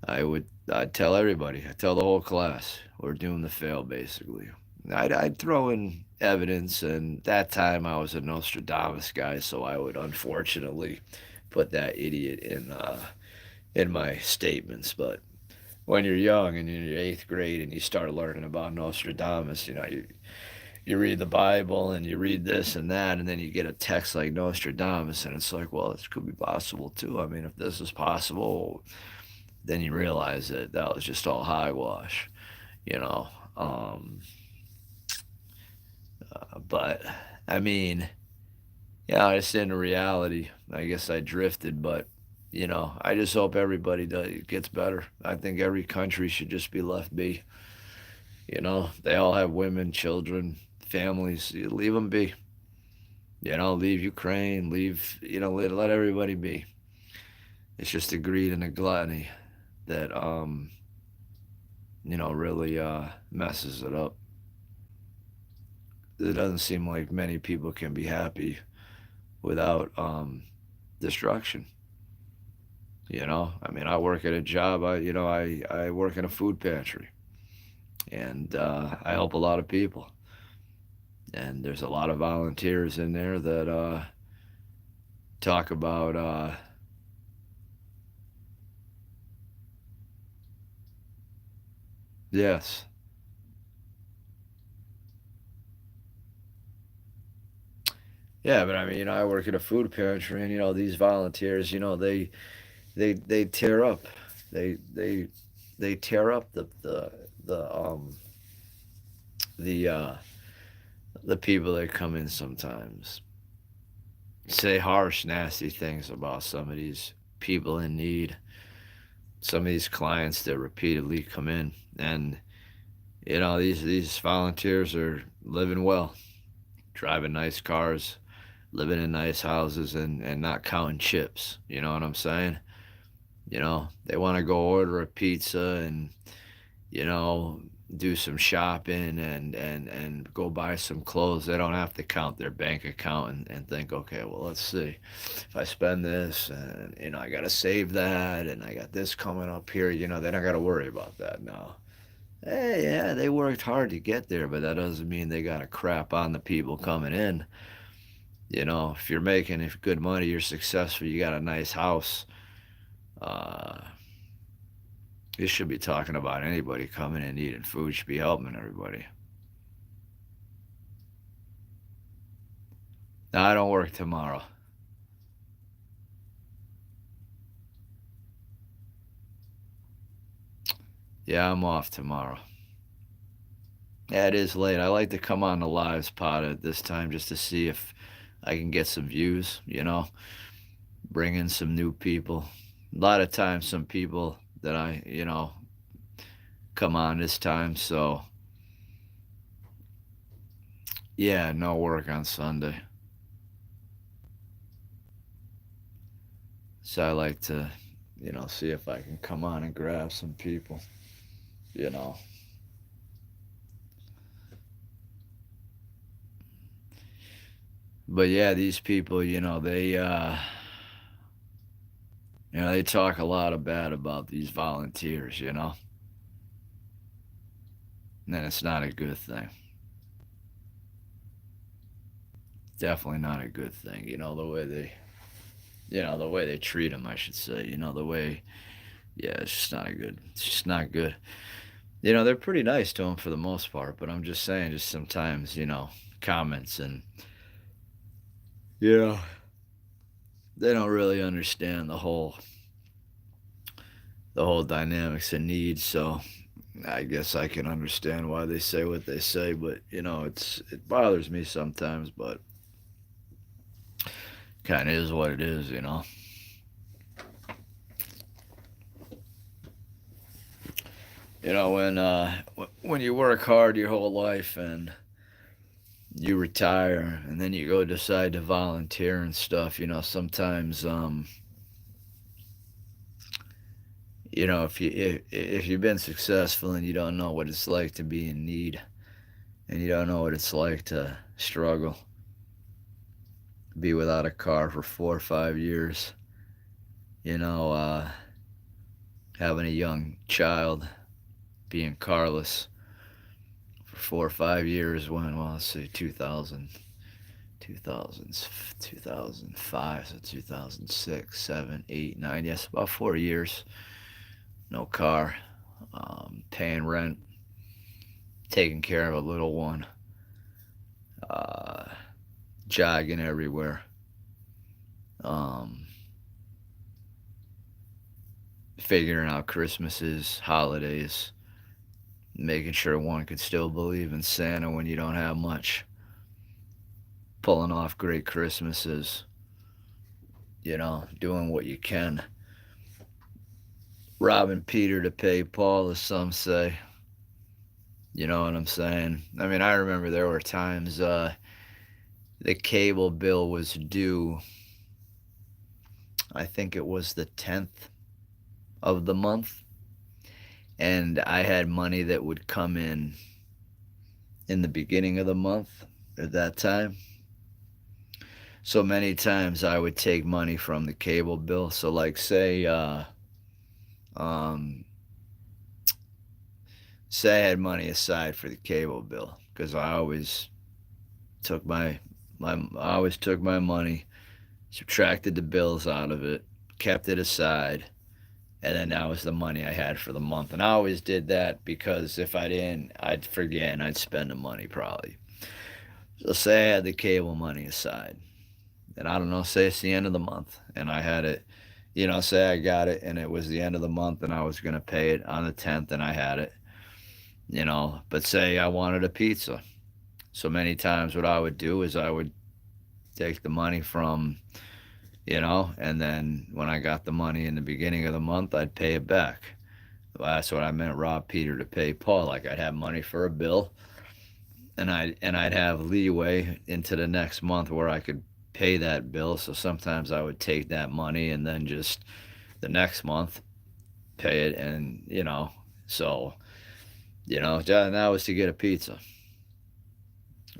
I'd tell everybody, I'd tell the whole class, we're doomed to fail, basically. I'd throw in evidence, and that time I was a Nostradamus guy, so I would unfortunately put that idiot in my statements. But when you're young and you're in your eighth grade and you start learning about Nostradamus, you read the Bible and you read this and that, and then you get a text like Nostradamus, and it's like, well, this could be possible too. I mean, if this is possible, then you realize that was just all hogwash, you know. But I mean, yeah, it's in reality. I guess I drifted, but I just hope everybody gets better. I think every country should just be left be. They all have women, children, families. You leave them be. Leave Ukraine, let everybody be. It's just a greed and a gluttony that, really messes it up. It doesn't seem like many people can be happy without destruction. I mean, I work at a job. I work in a food pantry, and I help a lot of people. And there's a lot of volunteers in there that talk about yes, yeah. But I mean, I work at a food pantry, and these volunteers, they tear up, they they tear up the the people that come in sometimes. Say harsh, nasty things about some of these people in need, some of these clients that repeatedly come in, and these volunteers are living well, driving nice cars, living in nice houses, and not counting chips. You know what I'm saying? They want to go order a pizza and you know, do some shopping and go buy some clothes. They don't have to count their bank account and think, okay, well, let's see. If I spend this and, I got to save that and I got this coming up here, they don't got to worry about that now. Hey, yeah, they worked hard to get there, but that doesn't mean they got to crap on the people coming in. If you're making good money, you're successful, you got a nice house, uh, you should be talking about anybody coming and eating food. Should be helping everybody. No, I don't work tomorrow. Yeah, I'm off tomorrow. Yeah, it is late. I like to come on the live spot at this time just to see if I can get some views, bring in some new people. A lot of times, some people that come on this time. So, yeah, no work on Sunday. So I like to, see if I can come on and grab some people, you know. But yeah, these people, they talk a lot of bad about these volunteers. And it's not a good thing. Definitely not a good thing. The way they treat them, I should say. The way, yeah, it's just not a good. It's just not good. They're pretty nice to them for the most part, but I'm just saying, just sometimes, comments and, you know, they don't really understand the whole dynamics and needs. So I guess I can understand why they say what they say, but it bothers me sometimes, but kind of is what it is. When you work hard your whole life and you retire and then you go decide to volunteer and stuff, sometimes if you've been successful and you don't know what it's like to be in need and you don't know what it's like to struggle, be without a car for 4 or 5 years, you know, uh, having a young child, being carless for 4 or 5 years when, well, let's say 2005, so 2006, 7, 8, 9, yes, about 4 years, no car, paying rent, taking care of a little one, uh, jogging everywhere, um, figuring out Christmases, holidays, making sure one could still believe in Santa when you don't have much, pulling off great Christmases, doing what you can, robbing Peter to pay Paul, as some say. You know what I'm saying? I mean, I remember there were times the cable bill was due. I think it was the 10th of the month, and I had money that would come in the beginning of the month at that time. So many times I would take money from the cable bill. So like um say I had money aside for the cable bill because took my I always took my money, subtracted the bills out of it, kept it aside, and then that was the money I had for the month. And I always did that because if I didn't, I'd forget and I'd spend the money probably. So say I had the cable money aside, and I don't know, say it's the end of the month, and I had it, say I got it, and it was the end of the month, and I was gonna pay it on the 10th, and I had it, but say I wanted a pizza. So many times, what I would do is I would take the money from, and then when I got the money in the beginning of the month, I'd pay it back. Well, that's what I meant, rob Peter to pay Paul. Like I'd have money for a bill, and I'd have leeway into the next month where I could pay that bill. So sometimes I would take that money and then just the next month pay it, and so that was to get a pizza.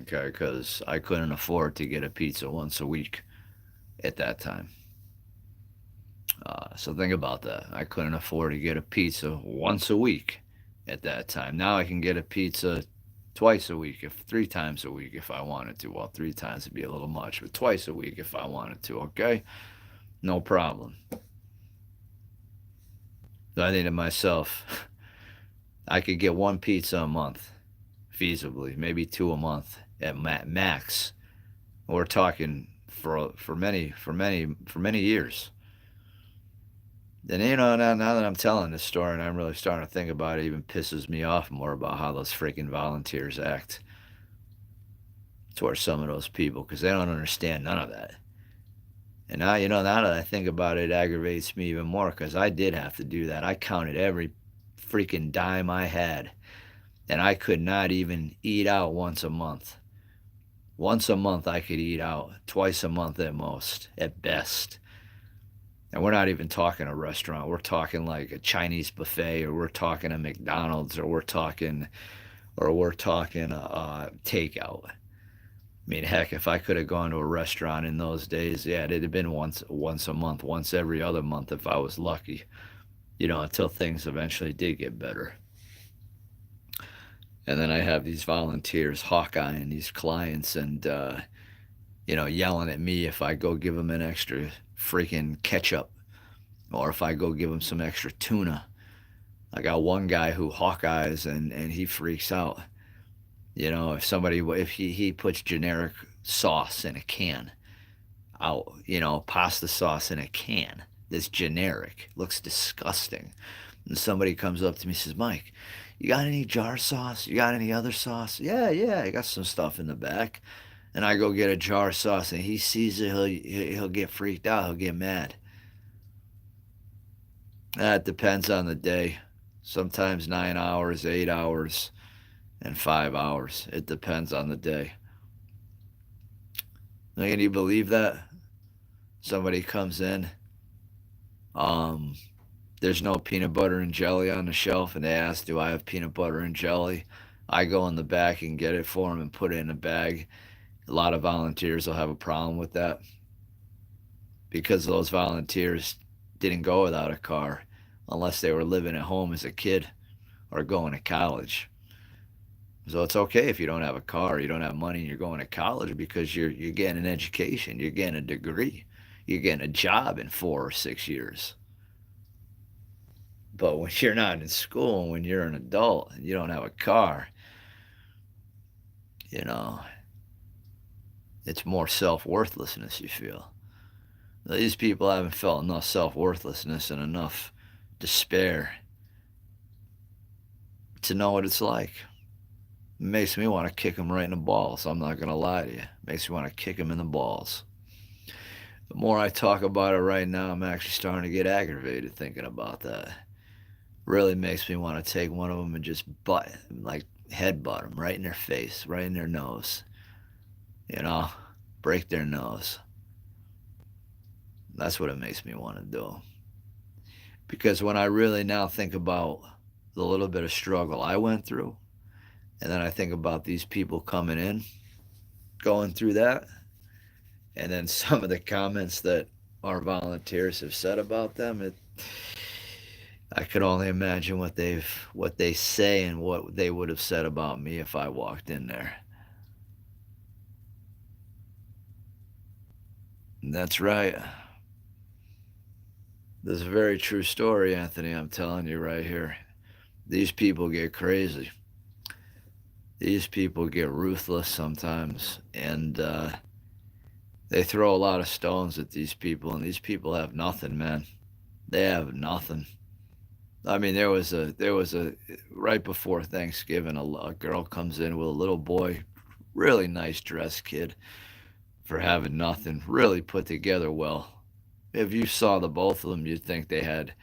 Okay, because I couldn't afford to get a pizza once a week at that time. So think about that. I couldn't afford to get a pizza once a week at that time. Now I can get a pizza twice a week, if 3 times a week if I wanted to. Well, 3 times would be a little much, but twice a week if I wanted to. Okay, no problem. So I think to myself, I could get one pizza a month, feasibly, maybe two a month at max. We're talking for many years. And now that I'm telling this story and I'm really starting to think about it, even pisses me off more about how those freaking volunteers act towards some of those people because they don't understand none of that. And now, now that I think about it, it aggravates me even more because I did have to do that. I counted every freaking dime I had, and I could not even eat out once a month. Once a month I could eat out, twice a month at most, at best. And we're not even talking a restaurant. We're talking like a Chinese buffet, or we're talking a McDonald's, or we're talking a takeout. I mean, heck, if I could have gone to a restaurant in those days, yeah, it'd have been once a month, once every other month if I was lucky. Until things eventually did get better. And then I have these volunteers hawkeyeing these clients and yelling at me if I go give them an extra freaking ketchup, or if I go give them some extra tuna. I got one guy who hawkeyes and he freaks out. If he puts generic sauce in a can, out, pasta sauce in a can that's generic, looks disgusting. And somebody comes up to me and says, Mike, you got any jar sauce? You got any other sauce? Yeah, yeah, I got some stuff in the back. And I go get a jar of sauce, and he sees it, he'll get freaked out, he'll get mad. That depends on the day. Sometimes 9 hours, 8 hours, and 5 hours. It depends on the day. Can you believe that? Somebody comes in, um, there's no peanut butter and jelly on the shelf, and they ask, do I have peanut butter and jelly? I go in the back and get it for them and put it in a bag. A lot of volunteers will have a problem with that because those volunteers didn't go without a car unless they were living at home as a kid or going to college. So it's okay if you don't have a car, you don't have money, and you're going to college because you're getting an education, you're getting a degree, you're getting a job in 4 or 6 years. But when you're not in school, and when you're an adult and you don't have a car, you know, it's more self worthlessness you feel. These people haven't felt enough self worthlessness and enough despair to know what it's like. It makes me want to kick them right in the balls. I'm not going to lie to you. It makes me want to kick them in the balls. The more I talk about it right now, I'm actually starting to get aggravated thinking about that. Really makes me want to take one of them and just headbutt them right in their face, right in their nose. You know, break their nose. That's what it makes me want to do. Because when I really now think about the little bit of struggle I went through, and then I think about these people coming in, going through that, and then some of the comments that our volunteers have said about them, I could only imagine what they say and what they would have said about me if I walked in there. And that's right. This is a very true story, Anthony. I'm telling you right here. These people get crazy. These people get ruthless sometimes, and they throw a lot of stones at these people, and these people have nothing, man. They have nothing. I mean, there was a right before Thanksgiving, a girl comes in with a little boy, really nice dressed kid for having nothing, really put together well. If you saw the both of them, you'd think they had,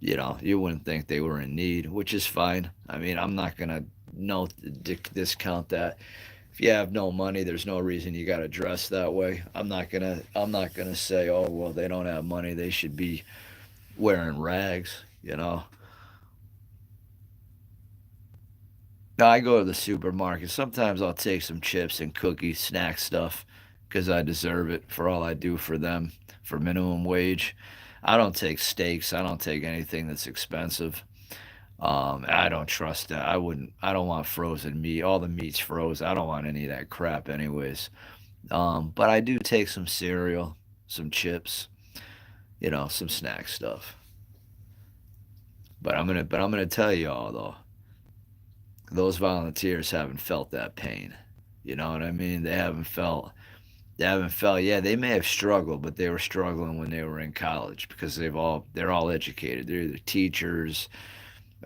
you wouldn't think they were in need, which is fine. I mean, I'm not gonna no discount that. If you have no money, there's no reason you got to dress that way. I'm not gonna say, oh well, they don't have money, they should be wearing rags. Now I go to the supermarket. Sometimes I'll take some chips and cookies, snack stuff, because I deserve it for all I do for them for minimum wage. I don't take steaks. I don't take anything that's expensive. I don't trust that. I wouldn't. I don't want frozen meat. All the meat's frozen. I don't want any of that crap, anyways. But I do take some cereal, some chips, some snack stuff. But I'm gonna tell you all though, those volunteers haven't felt that pain. You know what I mean? They haven't felt. Yeah, they may have struggled, but they were struggling when they were in college because they're all educated. They're either teachers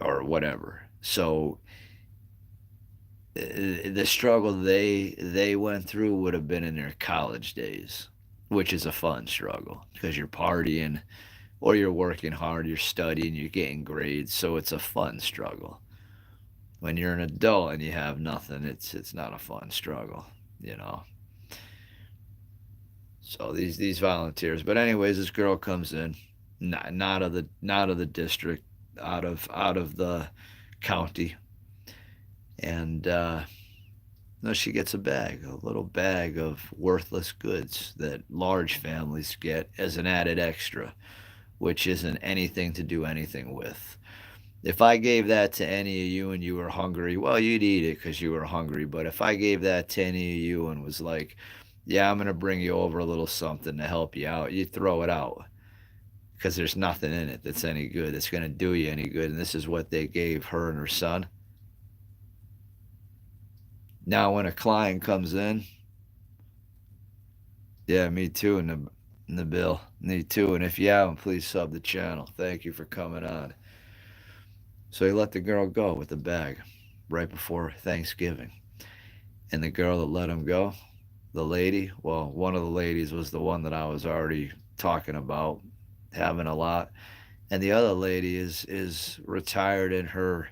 or whatever. So the struggle they went through would have been in their college days, which is a fun struggle because you're partying or you're working hard, you're studying, you're getting grades, so it's a fun struggle. When you're an adult and you have nothing, it's not a fun struggle, you know. So these volunteers. But anyways, this girl comes in, not of the district, out of the county, and no, she gets a little bag of worthless goods that large families get as an added extra, which isn't anything to do anything with. If I gave that to any of you and you were hungry, well, you'd eat it because you were hungry. But if I gave that to any of you and was like, yeah, I'm going to bring you over a little something to help you out, you'd throw it out because there's nothing in it that's any good, that's going to do you any good. And this is what they gave her and her son. Now, when a client comes in, yeah, me too, in the bill. Me too. And if you haven't, please sub the channel. Thank you for coming on. So he let the girl go with the bag right before Thanksgiving. And the girl that let him go, the lady, well, one of the ladies was the one that I was already talking about having a lot. And the other lady is retired in her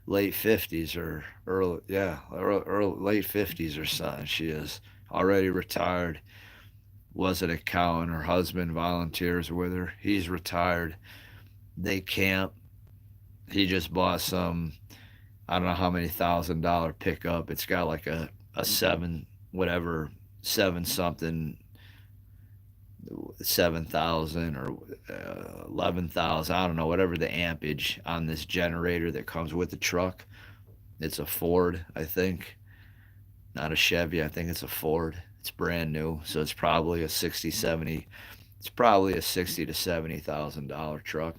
late 50s or early, yeah, early, late 50s or something. She is already retired, was an accountant. Her husband volunteers with her. He's retired. They camp. He just bought some, I don't know how many $1,000 pickup. It's got like a seven, whatever, seven something, 7,000 or 11,000. I don't know, whatever the ampage on this generator that comes with the truck. It's a Ford, I think. Not a Chevy. I think it's a Ford. It's brand new. So it's probably a 60, 70. It's probably a 60 to $70,000 truck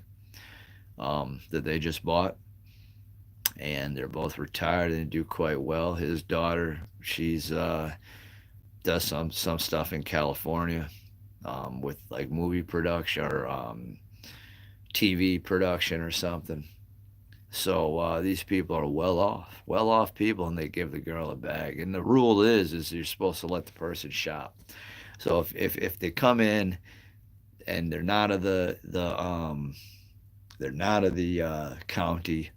that they just bought. And they're both retired and do quite well. His daughter, she's does some stuff in California with like movie production or TV production or something. So these people are well off people, and they give the girl a bag. And the rule is you're supposed to let the person shop. So if they come in and they're not of the county,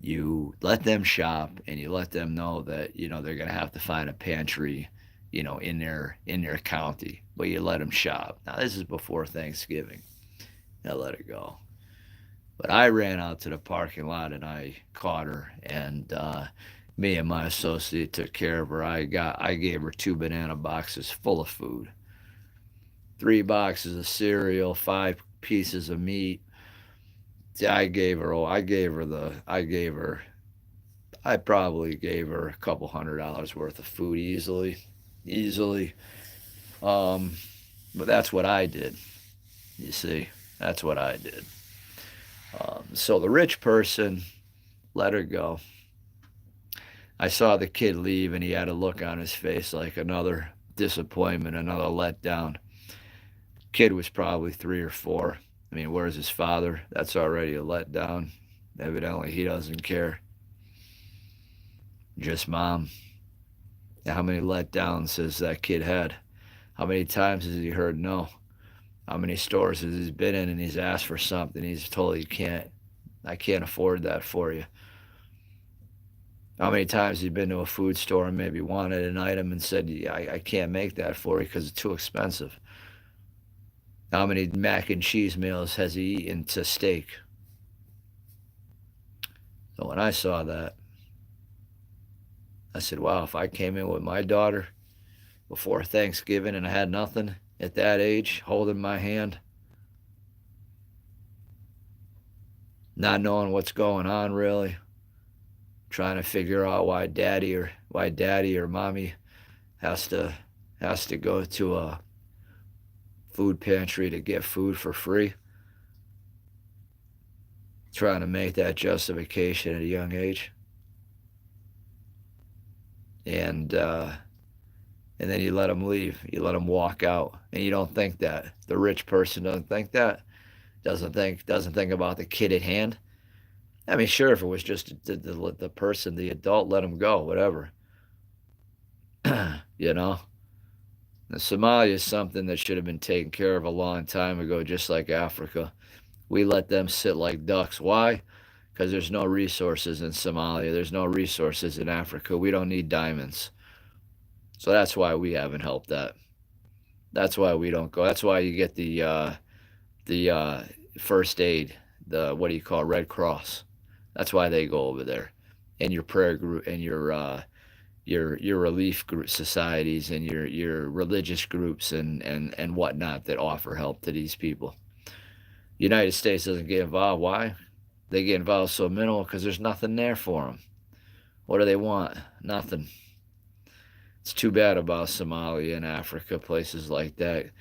you let them shop and you let them know that they're gonna have to find a pantry, in their county, but you let them shop. Now this is before Thanksgiving. I let it go. But I ran out to the parking lot and I caught her, and me and my associate took care of her. I gave her 2 banana boxes full of food, 3 boxes of cereal, 5 pieces of meat. Yeah, I probably gave her a couple $100 worth of food easily, easily. Um, but that's what I did. You see, that's what I did. So the rich person let her go. I saw the kid leave, and he had a look on his face like another disappointment, another letdown. Kid was probably 3 or 4. I mean, where's his father? That's already a letdown. Evidently, he doesn't care. Just mom. Now, how many letdowns has that kid had? How many times has he heard no? How many stores has he been in and he's asked for something? He's told I can't afford that for you. How many times has he been to a food store and maybe wanted an item and said, yeah, I can't make that for you because it's too expensive? How many mac and cheese meals has he eaten to steak? So when I saw that, I said, wow, if I came in with my daughter before Thanksgiving and I had nothing at that age, holding my hand, not knowing what's going on really, trying to figure out why daddy or mommy has to go to a food pantry to get food for free, trying to make that justification at a young age. And then you let them leave. You let them walk out, and you don't think that. The rich person doesn't think that. Doesn't think about the kid at hand. I mean, sure, if it was just the person, the adult, let them go, whatever. you know. The Somalia is something that should have been taken care of a long time ago, just like Africa. We let them sit like ducks. Why? Because there's no resources in Somalia. There's no resources in Africa. We don't need diamonds. So that's why we haven't helped that. That's why we don't go. That's why you get the first aid, the what do you call it, Red Cross. That's why they go over there, and your prayer group and your relief group societies and your religious groups and whatnot that offer help to these people. United States doesn't get involved. Why? They get involved so minimal because there's nothing there for them. What do they want? Nothing. It's too bad about Somalia and Africa, places like that.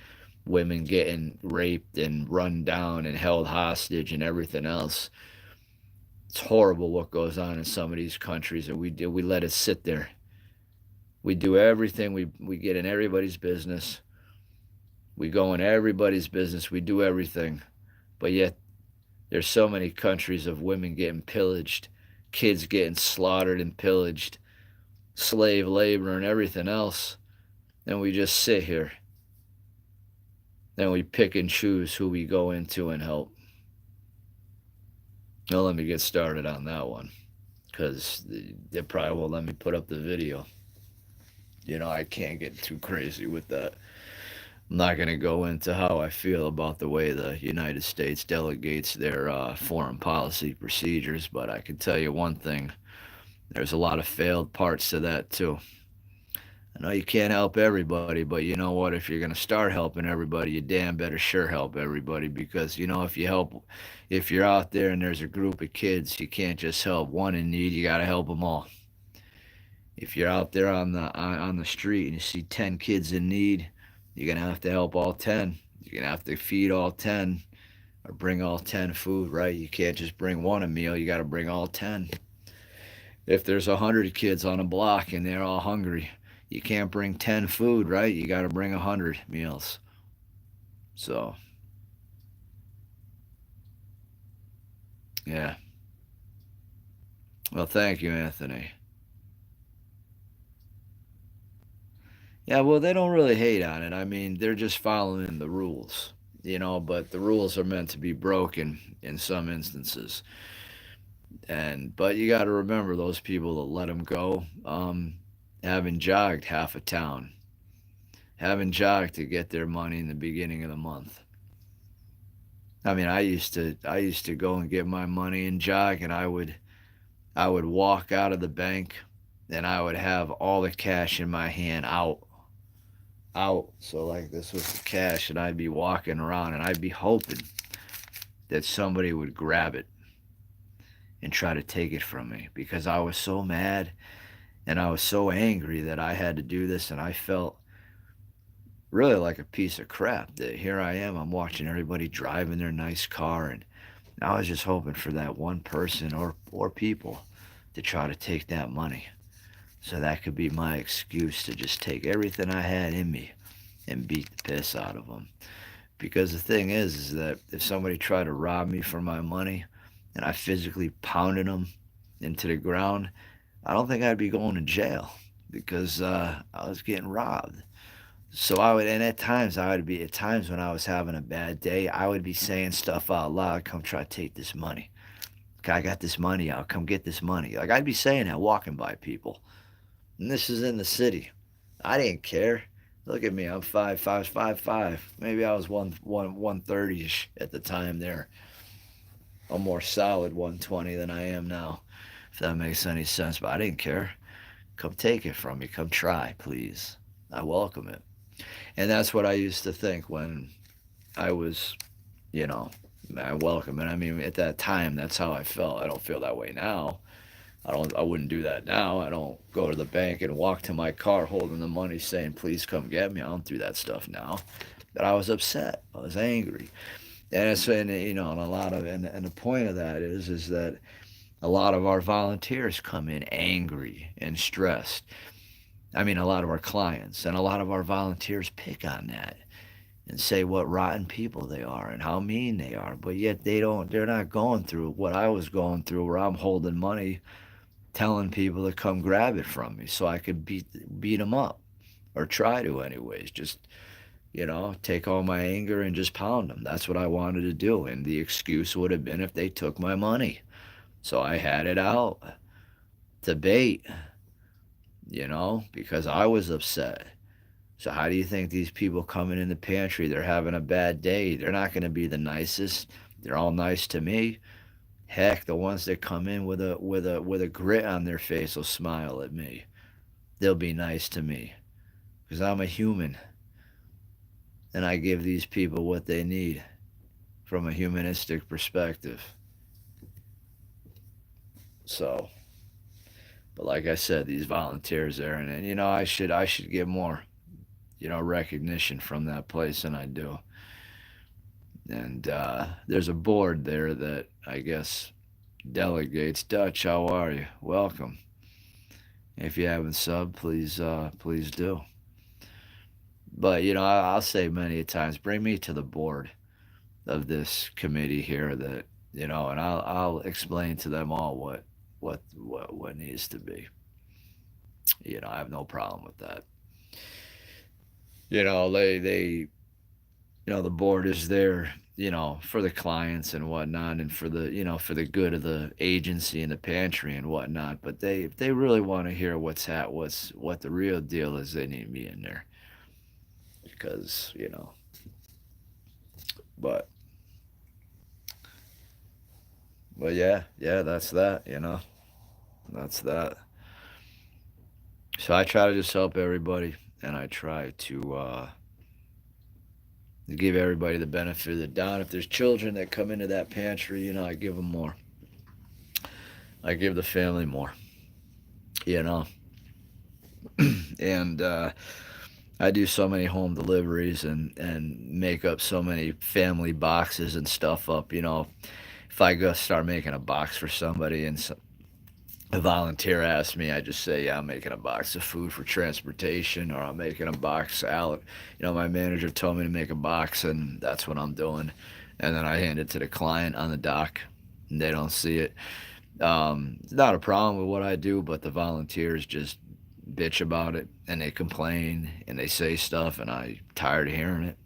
Women getting raped and run down and held hostage and everything else. It's horrible what goes on in some of these countries, and we let it sit there. We do everything. We get in everybody's business. We go in everybody's business. We do everything, but yet there's so many countries of women getting pillaged, kids getting slaughtered and pillaged, slave labor and everything else, and we just sit here. Then we pick and choose who we go into and help. Now let me get started on that one, because they probably won't let me put up the video. You know, I can't get too crazy with that. I'm not going to go into how I feel about the way the United States delegates their foreign policy procedures, but I can tell you one thing. There's a lot of failed parts to that, too. I know you can't help everybody, but you know what? If you're going to start helping everybody, you damn better sure help everybody, because, you know, if you're out there and there's a group of kids, you can't just help one in need, you got to help them all. If you're out there on the street and you see 10 kids in need, you're going to have to help all 10. You're going to have to feed all 10 or bring all 10 food, right? You can't just bring one a meal, you got to bring all 10. If there's 100 kids on a block and they're all hungry, you can't bring 10 food, right? You got to bring 100 meals. So, yeah. Well, thank you, Anthony. Yeah, well, they don't really hate on it. I mean, they're just following the rules, you know, but the rules are meant to be broken in some instances. But you got to remember those people that let them go, having jogged half a town, having jogged to get their money in the beginning of the month. I mean, I used to go and get my money and jog, and I would walk out of the bank, and I would have all the cash in my hand out. So like this was the cash, and I'd be walking around, and I'd be hoping that somebody would grab it and try to take it from me, because I was so mad and I was so angry that I had to do this, and I felt really like a piece of crap that here I am, I'm watching everybody driving their nice car, and I was just hoping for that one person or people to try to take that money. So that could be my excuse to just take everything I had in me and beat the piss out of them. Because the thing is that if somebody tried to rob me for my money and I physically pounded them into the ground, I don't think I'd be going to jail, because I was getting robbed. So I would, and at times when I was having a bad day, I would be saying stuff out loud, come try to take this money. Okay, I got this money out, come get this money. Like I'd be saying that walking by people. And this is in the city. I didn't care. Look at me, I'm 5'5", 5'5". Maybe I was 130ish at the time there. A more solid 120 than I am now, if that makes any sense. But I didn't care. Come take it from me. Come try, please. I welcome it. And that's what I used to think when I was, you know, I welcome it. I mean, at that time, that's how I felt. I don't feel that way now. I wouldn't do that now. I don't go to the bank and walk to my car holding the money saying, please come get me. I don't do that stuff now. But I was upset. I was angry. And it's, and you know, and a lot of, and the point of that is that a lot of our volunteers come in angry and stressed. I mean, a lot of our clients and a lot of our volunteers pick on that and say what rotten people they are and how mean they are. But yet they're not going through what I was going through, where I'm holding money telling people to come grab it from me so I could beat them up, or try to anyways. Just, you know, take all my anger and just pound them. That's what I wanted to do. And the excuse would have been if they took my money. So I had it out to bait, you know, because I was upset. So how do you think these people coming in the pantry, they're having a bad day? They're not going to be the nicest. They're all nice to me. Heck, the ones that come in with a grit on their face will smile at me. They'll be nice to me because I'm a human and I give these people what they need from a humanistic perspective. So, but like I said, these volunteers there, and I should get more recognition from that place than I do. And there's a board there that I guess delegates. Dutch, how are you? Welcome. If you haven't subbed, please do. But I'll say many times, bring me to the board of this committee here that and I'll explain to them all what needs to be. I have no problem with that. The board is there, for the clients and whatnot, and for the good of the agency and the pantry and whatnot. But if they really want to hear what the real deal is, they need me in there because But yeah, that's that. That's that. So I try to just help everybody, and I try to give everybody the benefit of the doubt. If there's children that come into that pantry, I give them more. I give the family more, you know. And I do so many home deliveries and make up so many family boxes and stuff up. If I go start making a box for somebody and a volunteer asks me, I just say, yeah, I'm making a box of food for transportation, or I'm making a box out. My manager told me to make a box, and that's what I'm doing. And then I hand it to the client on the dock, and they don't see it. It's not a problem with what I do, but the volunteers just bitch about it, and they complain, and they say stuff, and I'm tired of hearing it.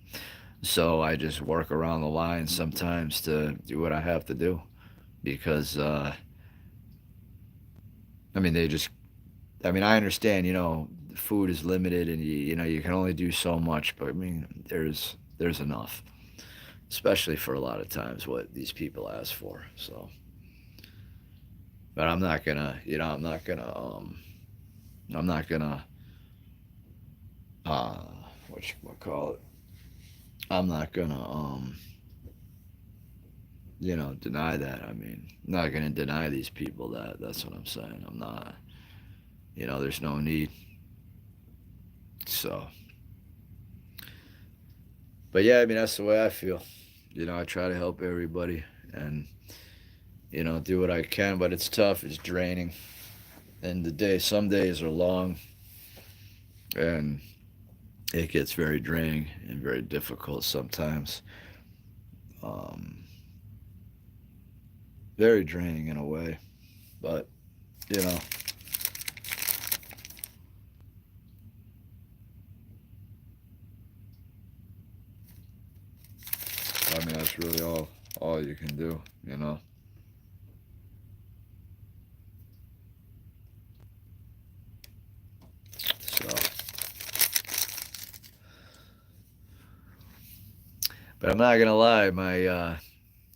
So I just work around the line sometimes to do what I have to do because, they just I understand, food is limited and you can only do so much, but there's enough, especially for a lot of times what these people ask for. So, but I'm not gonna, uh, what you call it? I'm not gonna, deny that. I'm not gonna deny these people that. That's what I'm saying. I'm not. There's no need. So, but yeah, that's the way I feel. I try to help everybody and, do what I can, but it's tough. It's draining. And some days are long and it gets very draining and very difficult sometimes. Um, Very draining in a way, but, you know, that's really all you can do. So, but I'm not gonna lie,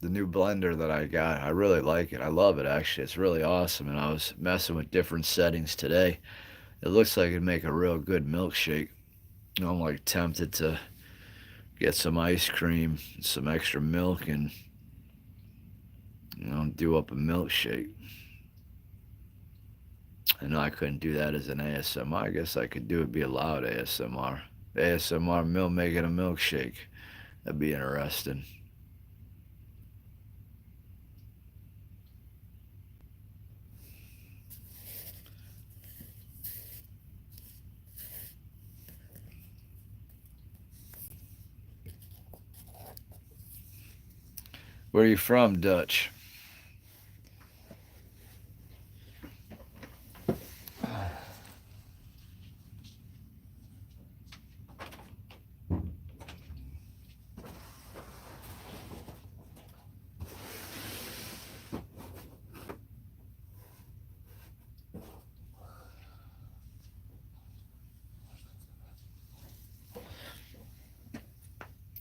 the new blender that I got, I really like it. I love it actually. It's really awesome, and I was messing with different settings today. It looks like it'd make a real good milkshake. I'm like tempted to get some ice cream, some extra milk, and do up a milkshake. I know I couldn't do that as an ASMR. I guess I could do it, be a loud ASMR. ASMR milk making a milkshake. That'd be interesting. Where are you from, Dutch?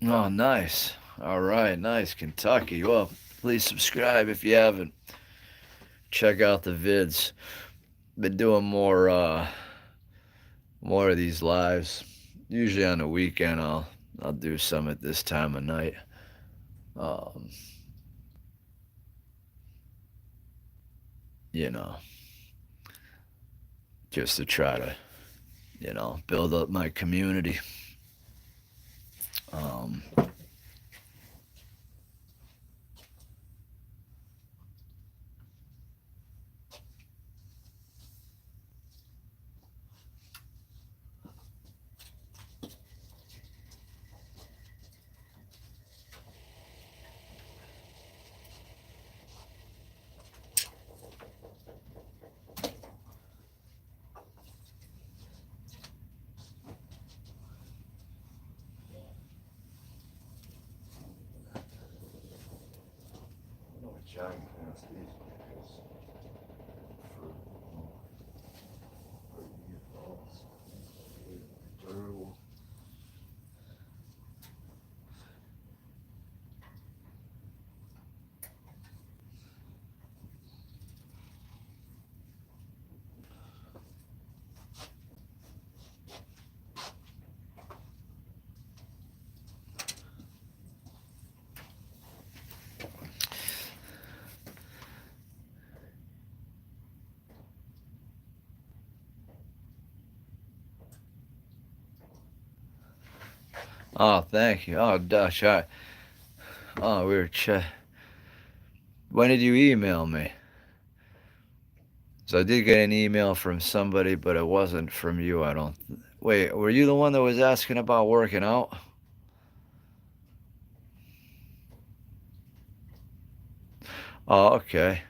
Oh, nice. All right, nice. Kentucky. Well, please subscribe if you haven't. Check out the vids. Been doing more of these lives. Usually on the weekend I'll do some at this time of night. Um, you know, just to try to, build up my community. Um, oh, thank you. Oh, Dutch. Oh, we were When did you email me? So I did get an email from somebody, but it wasn't from you. I don't. Wait, were you the one that was asking about working out? Oh, okay.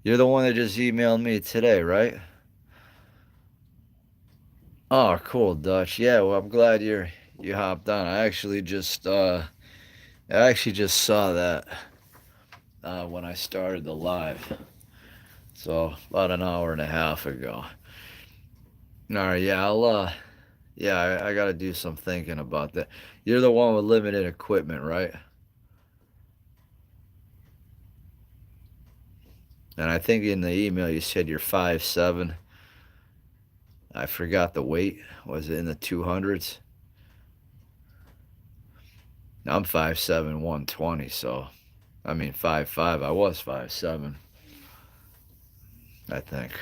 You're the one that just emailed me today, right? Oh, cool, Dutch. Yeah, well, I'm glad you hopped on. I actually just saw that when I started the live. So about an hour and a half ago. All right, yeah, I got to do some thinking about that. You're the one with limited equipment, right? And I think in the email you said you're 5'7". I forgot the weight. Was it in the 200s? I'm 5'7", 120. So, I mean 5'5". I was 5'7", I think,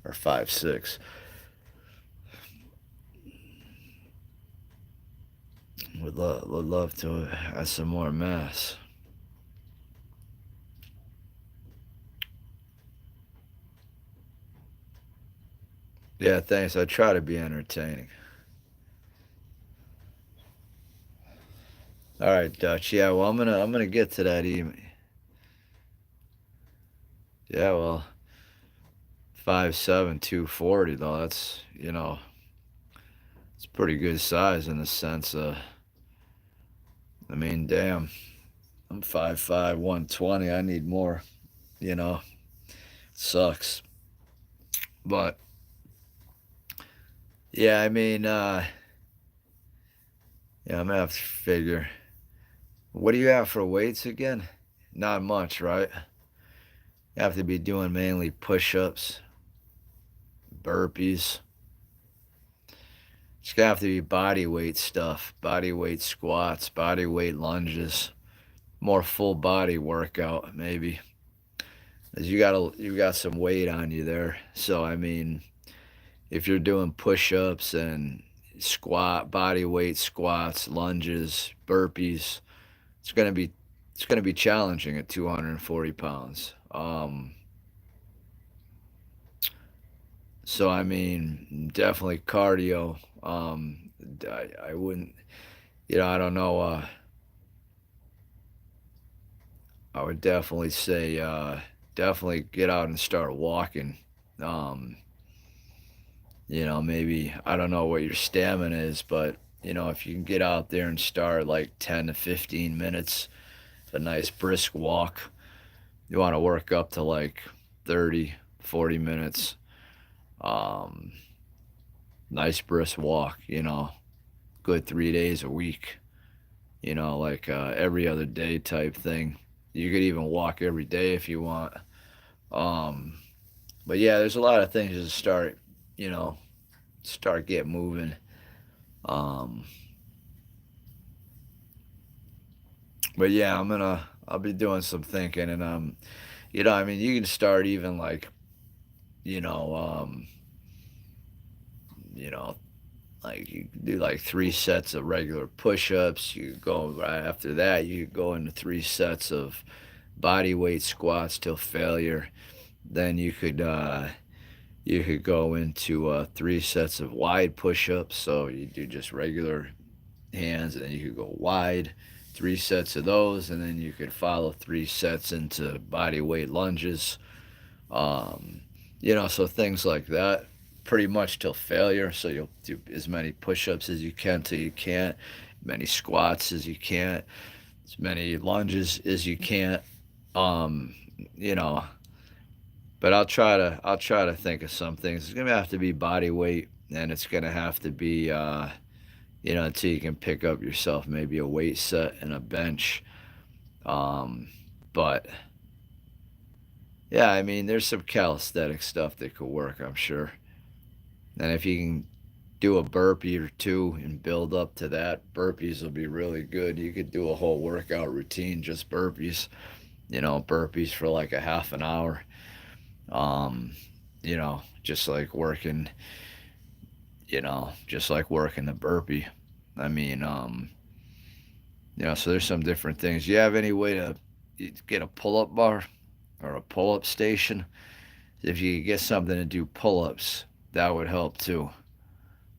or 5'6". Would love to add some more mass. Yeah, thanks. I try to be entertaining. All right, Dutch. Yeah, well, I'm gonna get to that email. Yeah, well, 5'7", 240 though. That's it's pretty good size in the sense. I mean, damn. I'm 5'5", 120. I need more. You know, sucks. But yeah, I mean, yeah, I'm gonna have to figure. What do you have for weights again? Not much, right? You have to be doing mainly push-ups, burpees. It's gonna have to be body weight stuff, body weight squats, body weight lunges, more full body workout maybe. Cause you got some weight on you there. So I mean, if you're doing push-ups and body weight squats, lunges, burpees, it's gonna be it's gonna be challenging at 240 pounds. So I mean, definitely cardio. I wouldn't, I don't know. I would definitely say, definitely get out and start walking. Um, maybe I don't know what your stamina is, but if you can get out there and start like 10 to 15 minutes, a nice brisk walk. You want to work up to like 30, 40 minutes. Um, Nice brisk walk. good 3 days a week, like every other day type thing. You could even walk every day if you want. Um, but yeah, there's a lot of things to you know, start get moving. Um, but yeah, I'll be doing some thinking, and I mean, you can start even like, you know, um, you know, like you do like 3 sets of regular push-ups. You go right after that, you go into 3 sets of body weight squats till failure. Then you could go into 3 sets of wide push-ups. So you do just regular hands, and then you could go wide, 3 sets of those, and then you could follow 3 sets into body weight lunges. Um, so things like that, pretty much till failure. So you'll do as many push-ups as you can till you can't, many squats as you can't, as many lunges as you can't. Um, you know, but I'll try to think of some things. It's gonna have to be body weight, and it's gonna have to be until you can pick up yourself maybe a weight set and a bench. Um, but yeah, I mean, there's some calisthenic stuff that could work, I'm sure. And if you can do a burpee or two and build up to that, burpees will be really good. You could do a whole workout routine just burpees, burpees for like a half an hour. Just like working the burpee. I mean, so there's some different things. Do you have any way to get a pull-up bar or a pull-up station? If you could get something to do pull-ups, that would help too.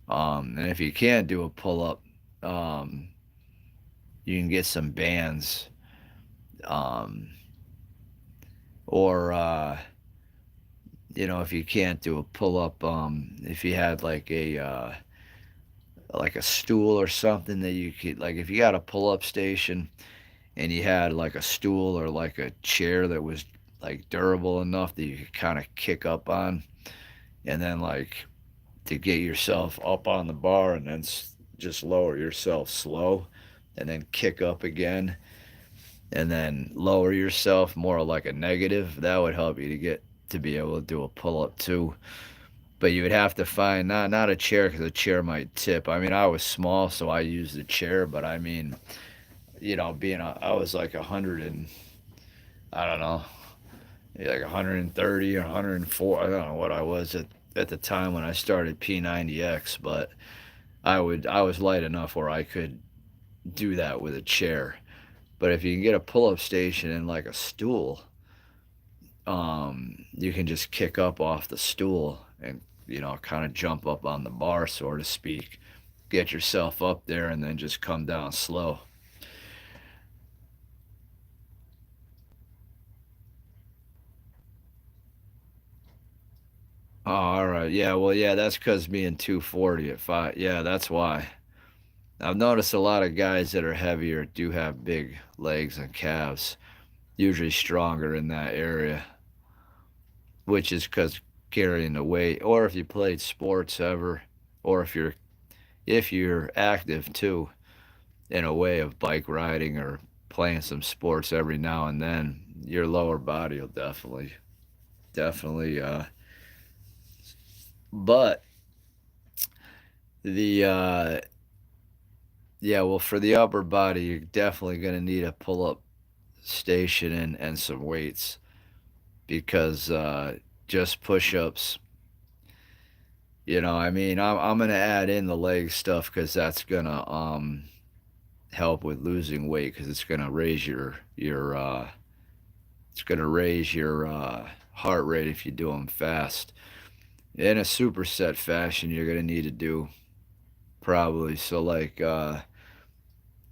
And if you can't do a pull-up, um, you can get some bands, um, or if you can't do a pull-up, if you had like a stool or something that you could, like, if you got a pull-up station and you had like a stool or like a chair that was like durable enough that you could kind of kick up on, and then like to get yourself up on the bar, and then just lower yourself slow, and then kick up again, and then lower yourself more like a negative. That would help you to be able to do a pull-up too. But you would have to find not a chair, because a chair might tip. I mean, I was small, so I used the chair. But I mean, I was like 100 and, I don't know, like 130 or 104. I don't know what I was at the time when I started P90X, but I was light enough where I could do that with a chair. But if you can get a pull-up station and like a stool, you can just kick up off the stool and kind of jump up on the bar, so to speak. Get yourself up there and then just come down slow. Oh, all right. Yeah, well, yeah, that's because being 240 at 5. Yeah, that's why. I've noticed a lot of guys that are heavier do have big legs and calves, usually stronger in that area, which is because carrying the weight, or if you played sports ever, or if you're active too, in a way of bike riding or playing some sports every now and then, your lower body will definitely. But the yeah, well, for the upper body, you're definitely gonna need a pull up station and some weights, because just push ups. I mean, I'm gonna add in the leg stuff, because that's gonna help with losing weight, because it's gonna raise your heart rate if you do them fast. In a superset fashion, you're gonna need to do probably, so like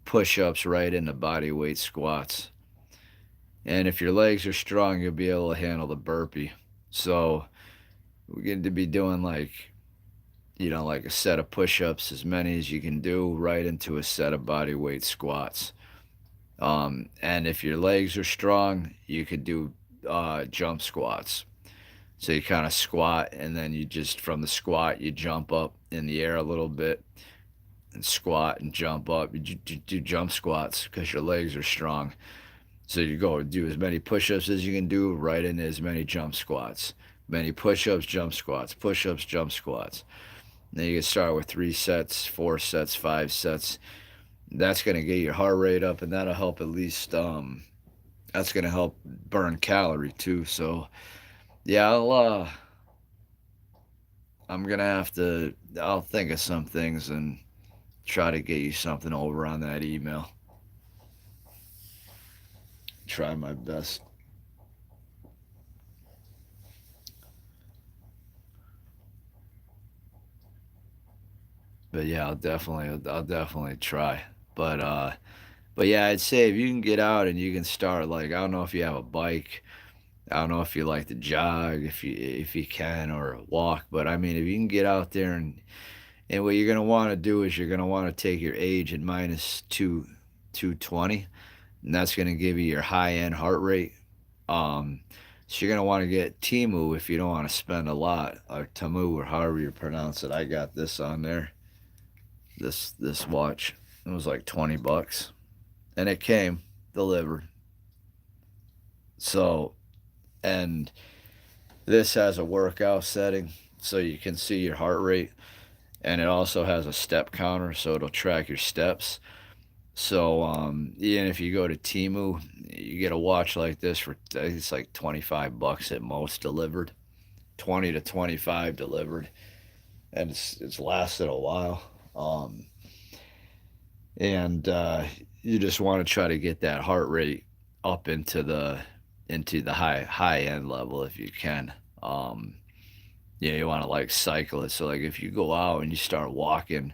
push ups right into body weight squats. And if your legs are strong, you'll be able to handle the burpee. So we're going to be doing like a set of push ups, as many as you can do, right into a set of body weight squats. And if your legs are strong, you could do jump squats. So you kind of squat, and then you just, from the squat, you jump up in the air a little bit, and squat and jump up. You do jump squats because your legs are strong. So you go do as many push-ups as you can do, right into as many jump squats. Many push-ups, jump squats, push-ups, jump squats. Then you can start with 3 sets, 4 sets, 5 sets. That's gonna get your heart rate up, and that'll help at least. That's gonna help burn calorie too. So yeah, I'm gonna have to. I'll think of some things and try to get you something over on that email. Try my best. But yeah, I'll definitely try. But uh, but yeah, I'd say if you can get out and you can start, like, I don't know if you have a bike, I don't know if you like to jog, if you can, or walk. But I mean, if you can get out there and what you're gonna want to do is you're gonna want to take your age at minus 220, and that's gonna give you your high end heart rate. Um, so you're gonna want to get Timu if you don't want to spend a lot, or Tamu, or however you pronounce it. I got this on there. This watch. It was like $20, and it came delivered. So, and this has a workout setting, so you can see your heart rate, and it also has a step counter, so it'll track your steps. So, even if you go to Timu, you get a watch like this for, I think it's like $25 at most delivered, 20 to 25 delivered, and it's lasted a while. And You just want to try to get that heart rate up into the high end level if you can. Yeah, you want to like cycle it. So like if you go out and you start walking,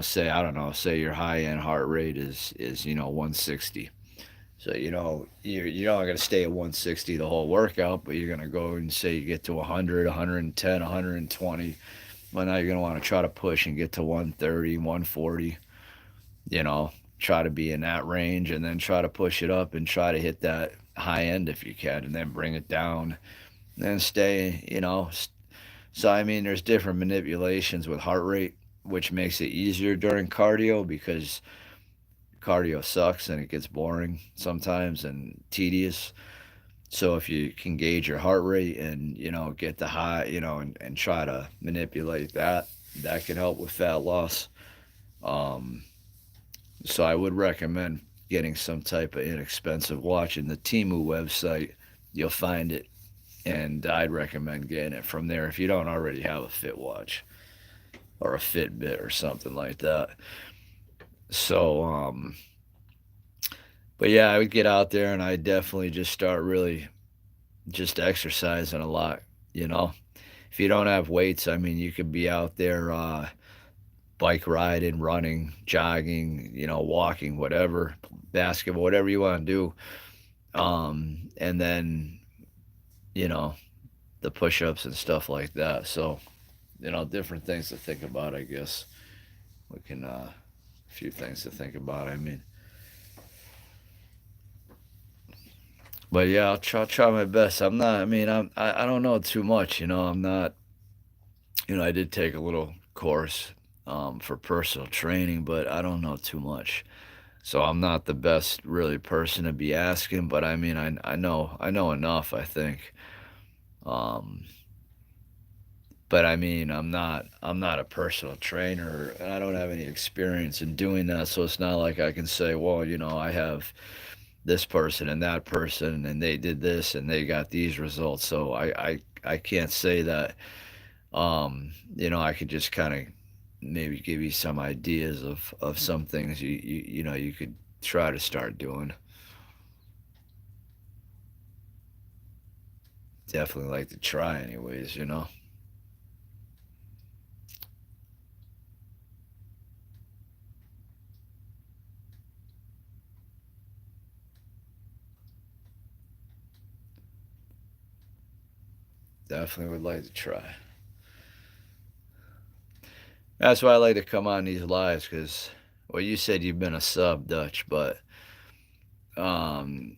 say, I don't know, say your high end heart rate is 160. So you're not gonna stay at 160 the whole workout, but you're gonna go and say you get to 100, 110, 120. Well, now you're gonna want to try to push and get to 130, 140. You know, try to be in that range, and then try to push it up and try to hit that high end if you can, and then bring it down, and then stay. So I mean, there's different manipulations with heart rate, which makes it easier during cardio because cardio sucks and it gets boring sometimes and tedious. So if you can gauge your heart rate and get the high, and try to manipulate that, that can help with fat loss. Um, so I would recommend getting some type of inexpensive watch. In the Timu website, you'll find it, and I'd recommend getting it from there if you don't already have a Fit watch or a Fitbit or something like that. So, but yeah, I would get out there and I definitely just start really just exercising a lot. You know, if you don't have weights, I mean, you could be out there bike riding, running, jogging, walking, whatever, basketball, whatever you want to do. And then, you know, the push ups and stuff like that. So, different things to think about, I guess. We can, a few things to think about, I mean. But yeah, I'll try my best. I'm not, I mean, I don't know too much, I'm not, I did take a little course for personal training, but I don't know too much. So I'm not the best really person to be asking, but I mean, I know enough, I think. Um, but I mean, I'm not a personal trainer, and I don't have any experience in doing that. So it's not like I can say, well, I have this person and that person, and they did this and they got these results. So I can't say that. I could just kind of maybe give you some ideas of some things you could try to start doing. Definitely like to try, anyways. Definitely would like to try. That's why I like to come on these lives because, well, you said you've been a sub, Dutch, but um,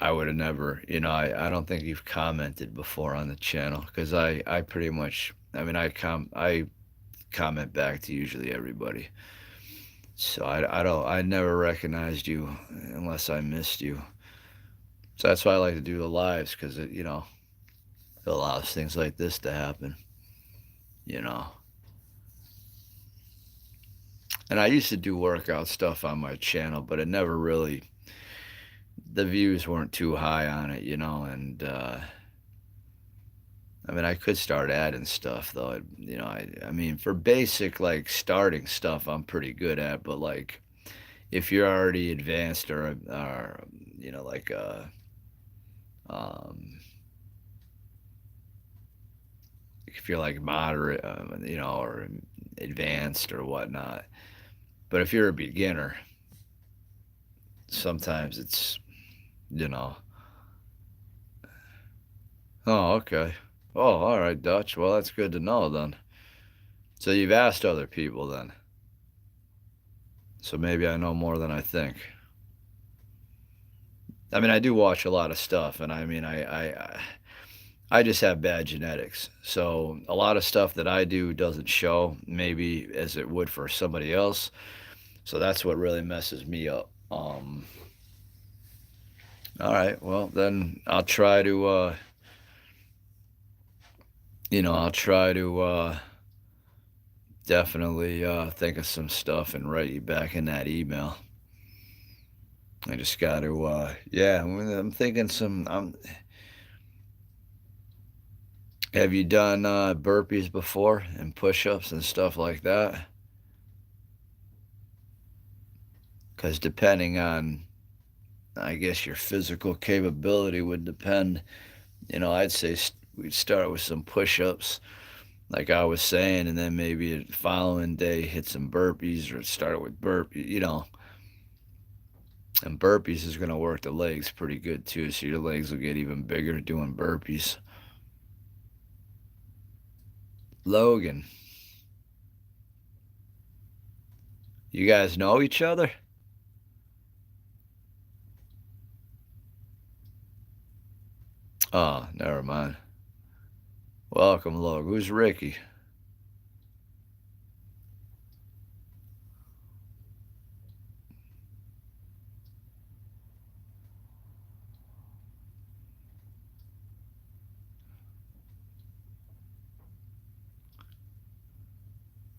I would have never, I don't think you've commented before on the channel because I pretty much, I mean, I comment back to usually everybody. So I never recognized you unless I missed you. So that's why I like to do the lives, because it allows things like this to happen, you know. And I used to do workout stuff on my channel, but it never really, the views weren't too high on it, and I mean, I could start adding stuff though. I mean, for basic like starting stuff, I'm pretty good at. But like, if you're already advanced or like um, if you're like moderate, or advanced or whatnot. But if you're a beginner, sometimes it's you know. Oh, okay. Oh, all right, Dutch. Well, that's good to know then. So you've asked other people then. So maybe I know more than I think. I mean, I do watch a lot of stuff, and I mean, I just have bad genetics. So a lot of stuff that I do doesn't show maybe as it would for somebody else. So that's what really messes me up. All right, well then I'll try to, definitely think of some stuff and write you back in that email. I just got to, yeah. I'm thinking some. Have you done burpees before and push-ups and stuff like that? Because depending on, I guess your physical capability would depend. I'd say we'd start with some push-ups, like I was saying, and then maybe the following day hit some burpees or start with burpee. And burpees is going to work the legs pretty good too, so your legs will get even bigger doing burpees. Logan, you guys know each other? Oh, never mind. Welcome, Logan. Who's Ricky?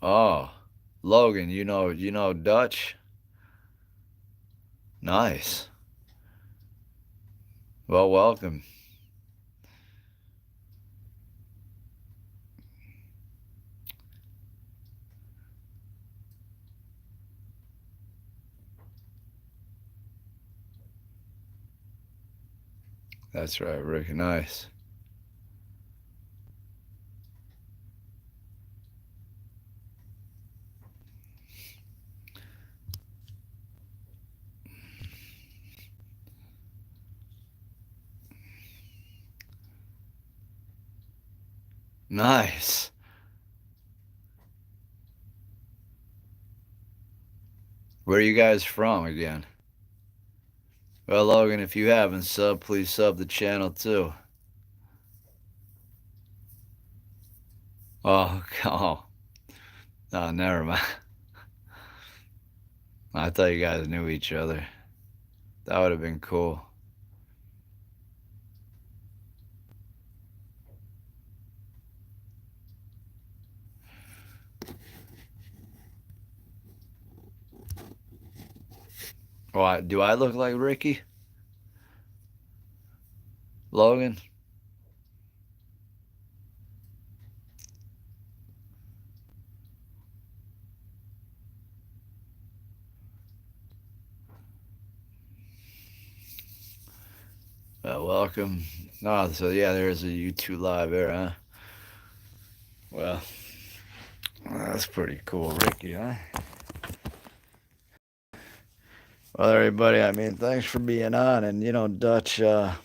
Oh, Logan, you know Dutch? Nice. Well, welcome. That's right, Ricky. Nice. Nice. Where are you guys from again? Well, Logan, if you haven't subbed, please sub the channel too. Oh, oh, oh, never mind. I thought you guys knew each other. That would have been cool. Why, do I look like Ricky? Logan? Welcome. Oh, so yeah, there's a YouTube live there, huh? Well, that's pretty cool, Ricky, huh? Well, everybody, I mean, thanks for being on. And, Dutch, where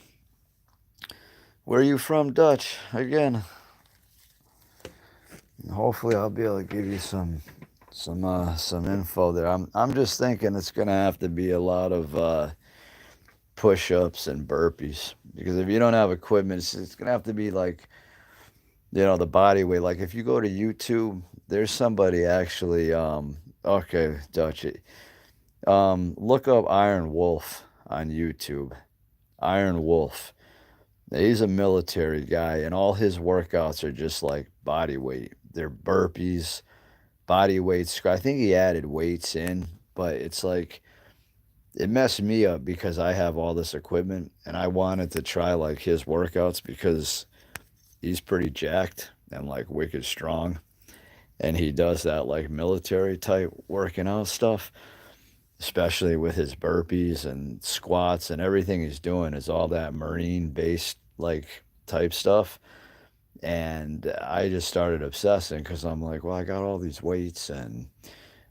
are you from, Dutch? Again, hopefully I'll be able to give you some info there. I'm just thinking it's gonna have to be a lot of push-ups and burpees, because if you don't have equipment, it's gonna have to be like the body weight. Like if you go to YouTube, there's somebody actually, okay, Dutch, look up Iron Wolf on YouTube. Iron Wolf. He's a military guy, and all his workouts are just like body weight. They're burpees, body weights. I think he added weights in, but it's like it messed me up because I have all this equipment and I wanted to try like his workouts because he's pretty jacked and like wicked strong. And he does that like military type working out stuff, especially with his burpees and squats, and everything he's doing is all that marine based like type stuff. And I just started obsessing because I'm like, well, I got all these weights and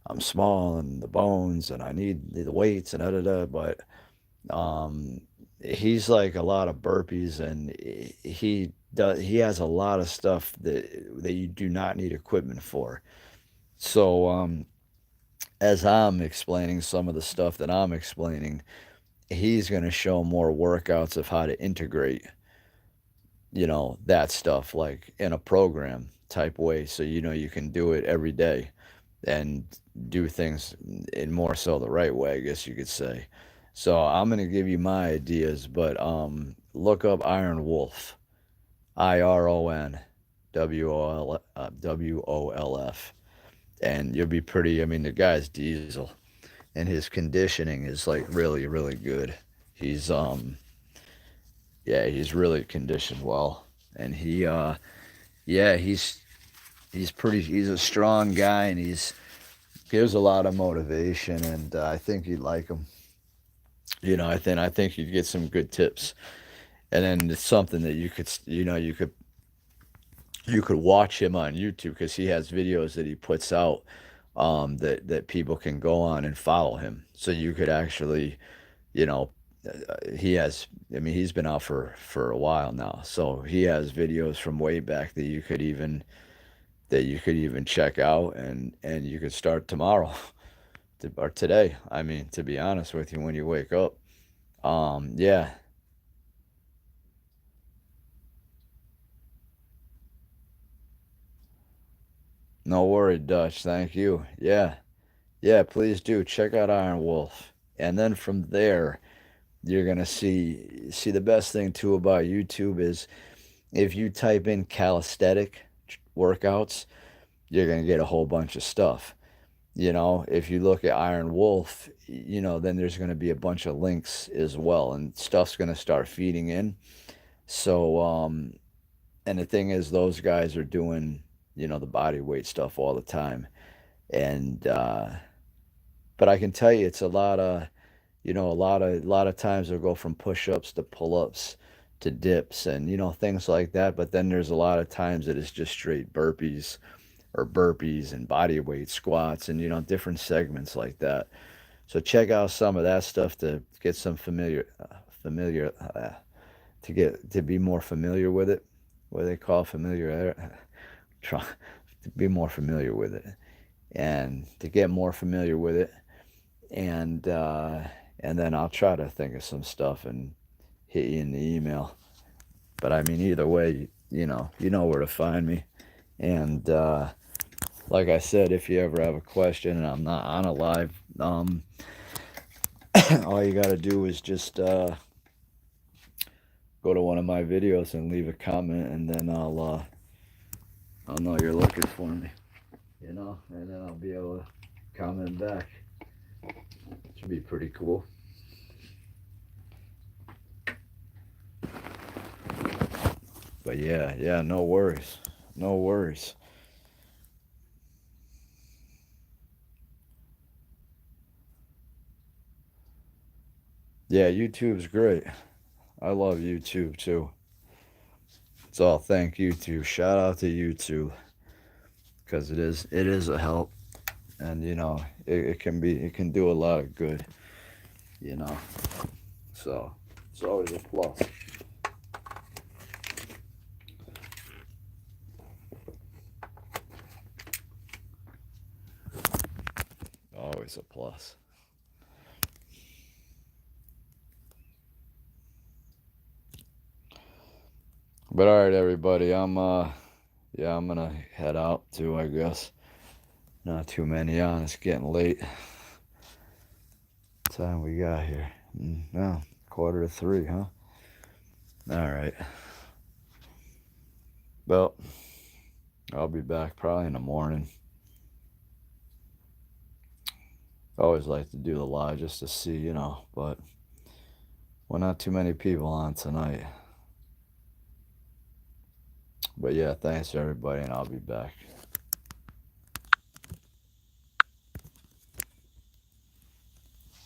I'm small and the bones and I need the weights and da da da. But um, he's like a lot of burpees, and he has a lot of stuff that you do not need equipment for. So as I'm explaining some of the stuff that I'm explaining, he's going to show more workouts of how to integrate, that stuff like in a program type way. So, you can do it every day and do things in more so the right way, I guess you could say. So I'm going to give you my ideas, but look up Iron Wolf, IRON WOLF, and you'll be pretty. I mean, the guy's diesel, and his conditioning is like really, really good. He's yeah, he's really conditioned well, and yeah, he's a strong guy, and he's gives a lot of motivation, and I think you'd like him. I think you'd get some good tips, and then it's something that you could watch him on YouTube because he has videos that he puts out, that people can go on and follow him. So you could actually, you know, he has. I mean, he's been out for a while now, so he has videos from way back that you could even check out, and you could start tomorrow or today. I mean, to be honest with you, when you wake up, yeah, no worry, Dutch. Thank you. Yeah, yeah, please do check out Iron Wolf, and then from there, you're gonna see the best thing too about YouTube is if you type in calisthenic workouts, you're gonna get a whole bunch of stuff. If you look at Iron Wolf, then there's going to be a bunch of links as well, and stuff's going to start feeding in. So, and the thing is, those guys are doing, the body weight stuff all the time. And, but I can tell you, it's a lot of times they'll go from push-ups to pull-ups to dips and, things like that. But then there's a lot of times that it's just straight burpees and body weight squats and different segments like that. So check out some of that stuff to get some familiar to be more familiar with it. What do they call familiar? Try to be more familiar with it, and to get more familiar with it, and uh, and then I'll try to think of some stuff and hit you in the email. But I mean, either way, you know where to find me, and like I said, if you ever have a question and I'm not on a live, all you got to do is just go to one of my videos and leave a comment, and then I'll know you're looking for me, and then I'll be able to comment back. Should be pretty cool. But yeah, yeah, no worries, no worries. Yeah, YouTube's great. I love YouTube too. It's all thank YouTube. Shout out to YouTube because it is a help, and it can do a lot of good. You know, so it's always a plus. Always a plus. But all right, everybody, I'm yeah, I'm gonna head out too, I guess. Not too many on. It's getting late. What time we got here? No, 2:45, huh? All right. Well, I'll be back probably in the morning. I always like to do the live just to see, but well, not too many people on tonight. But yeah, thanks everybody, and I'll be back.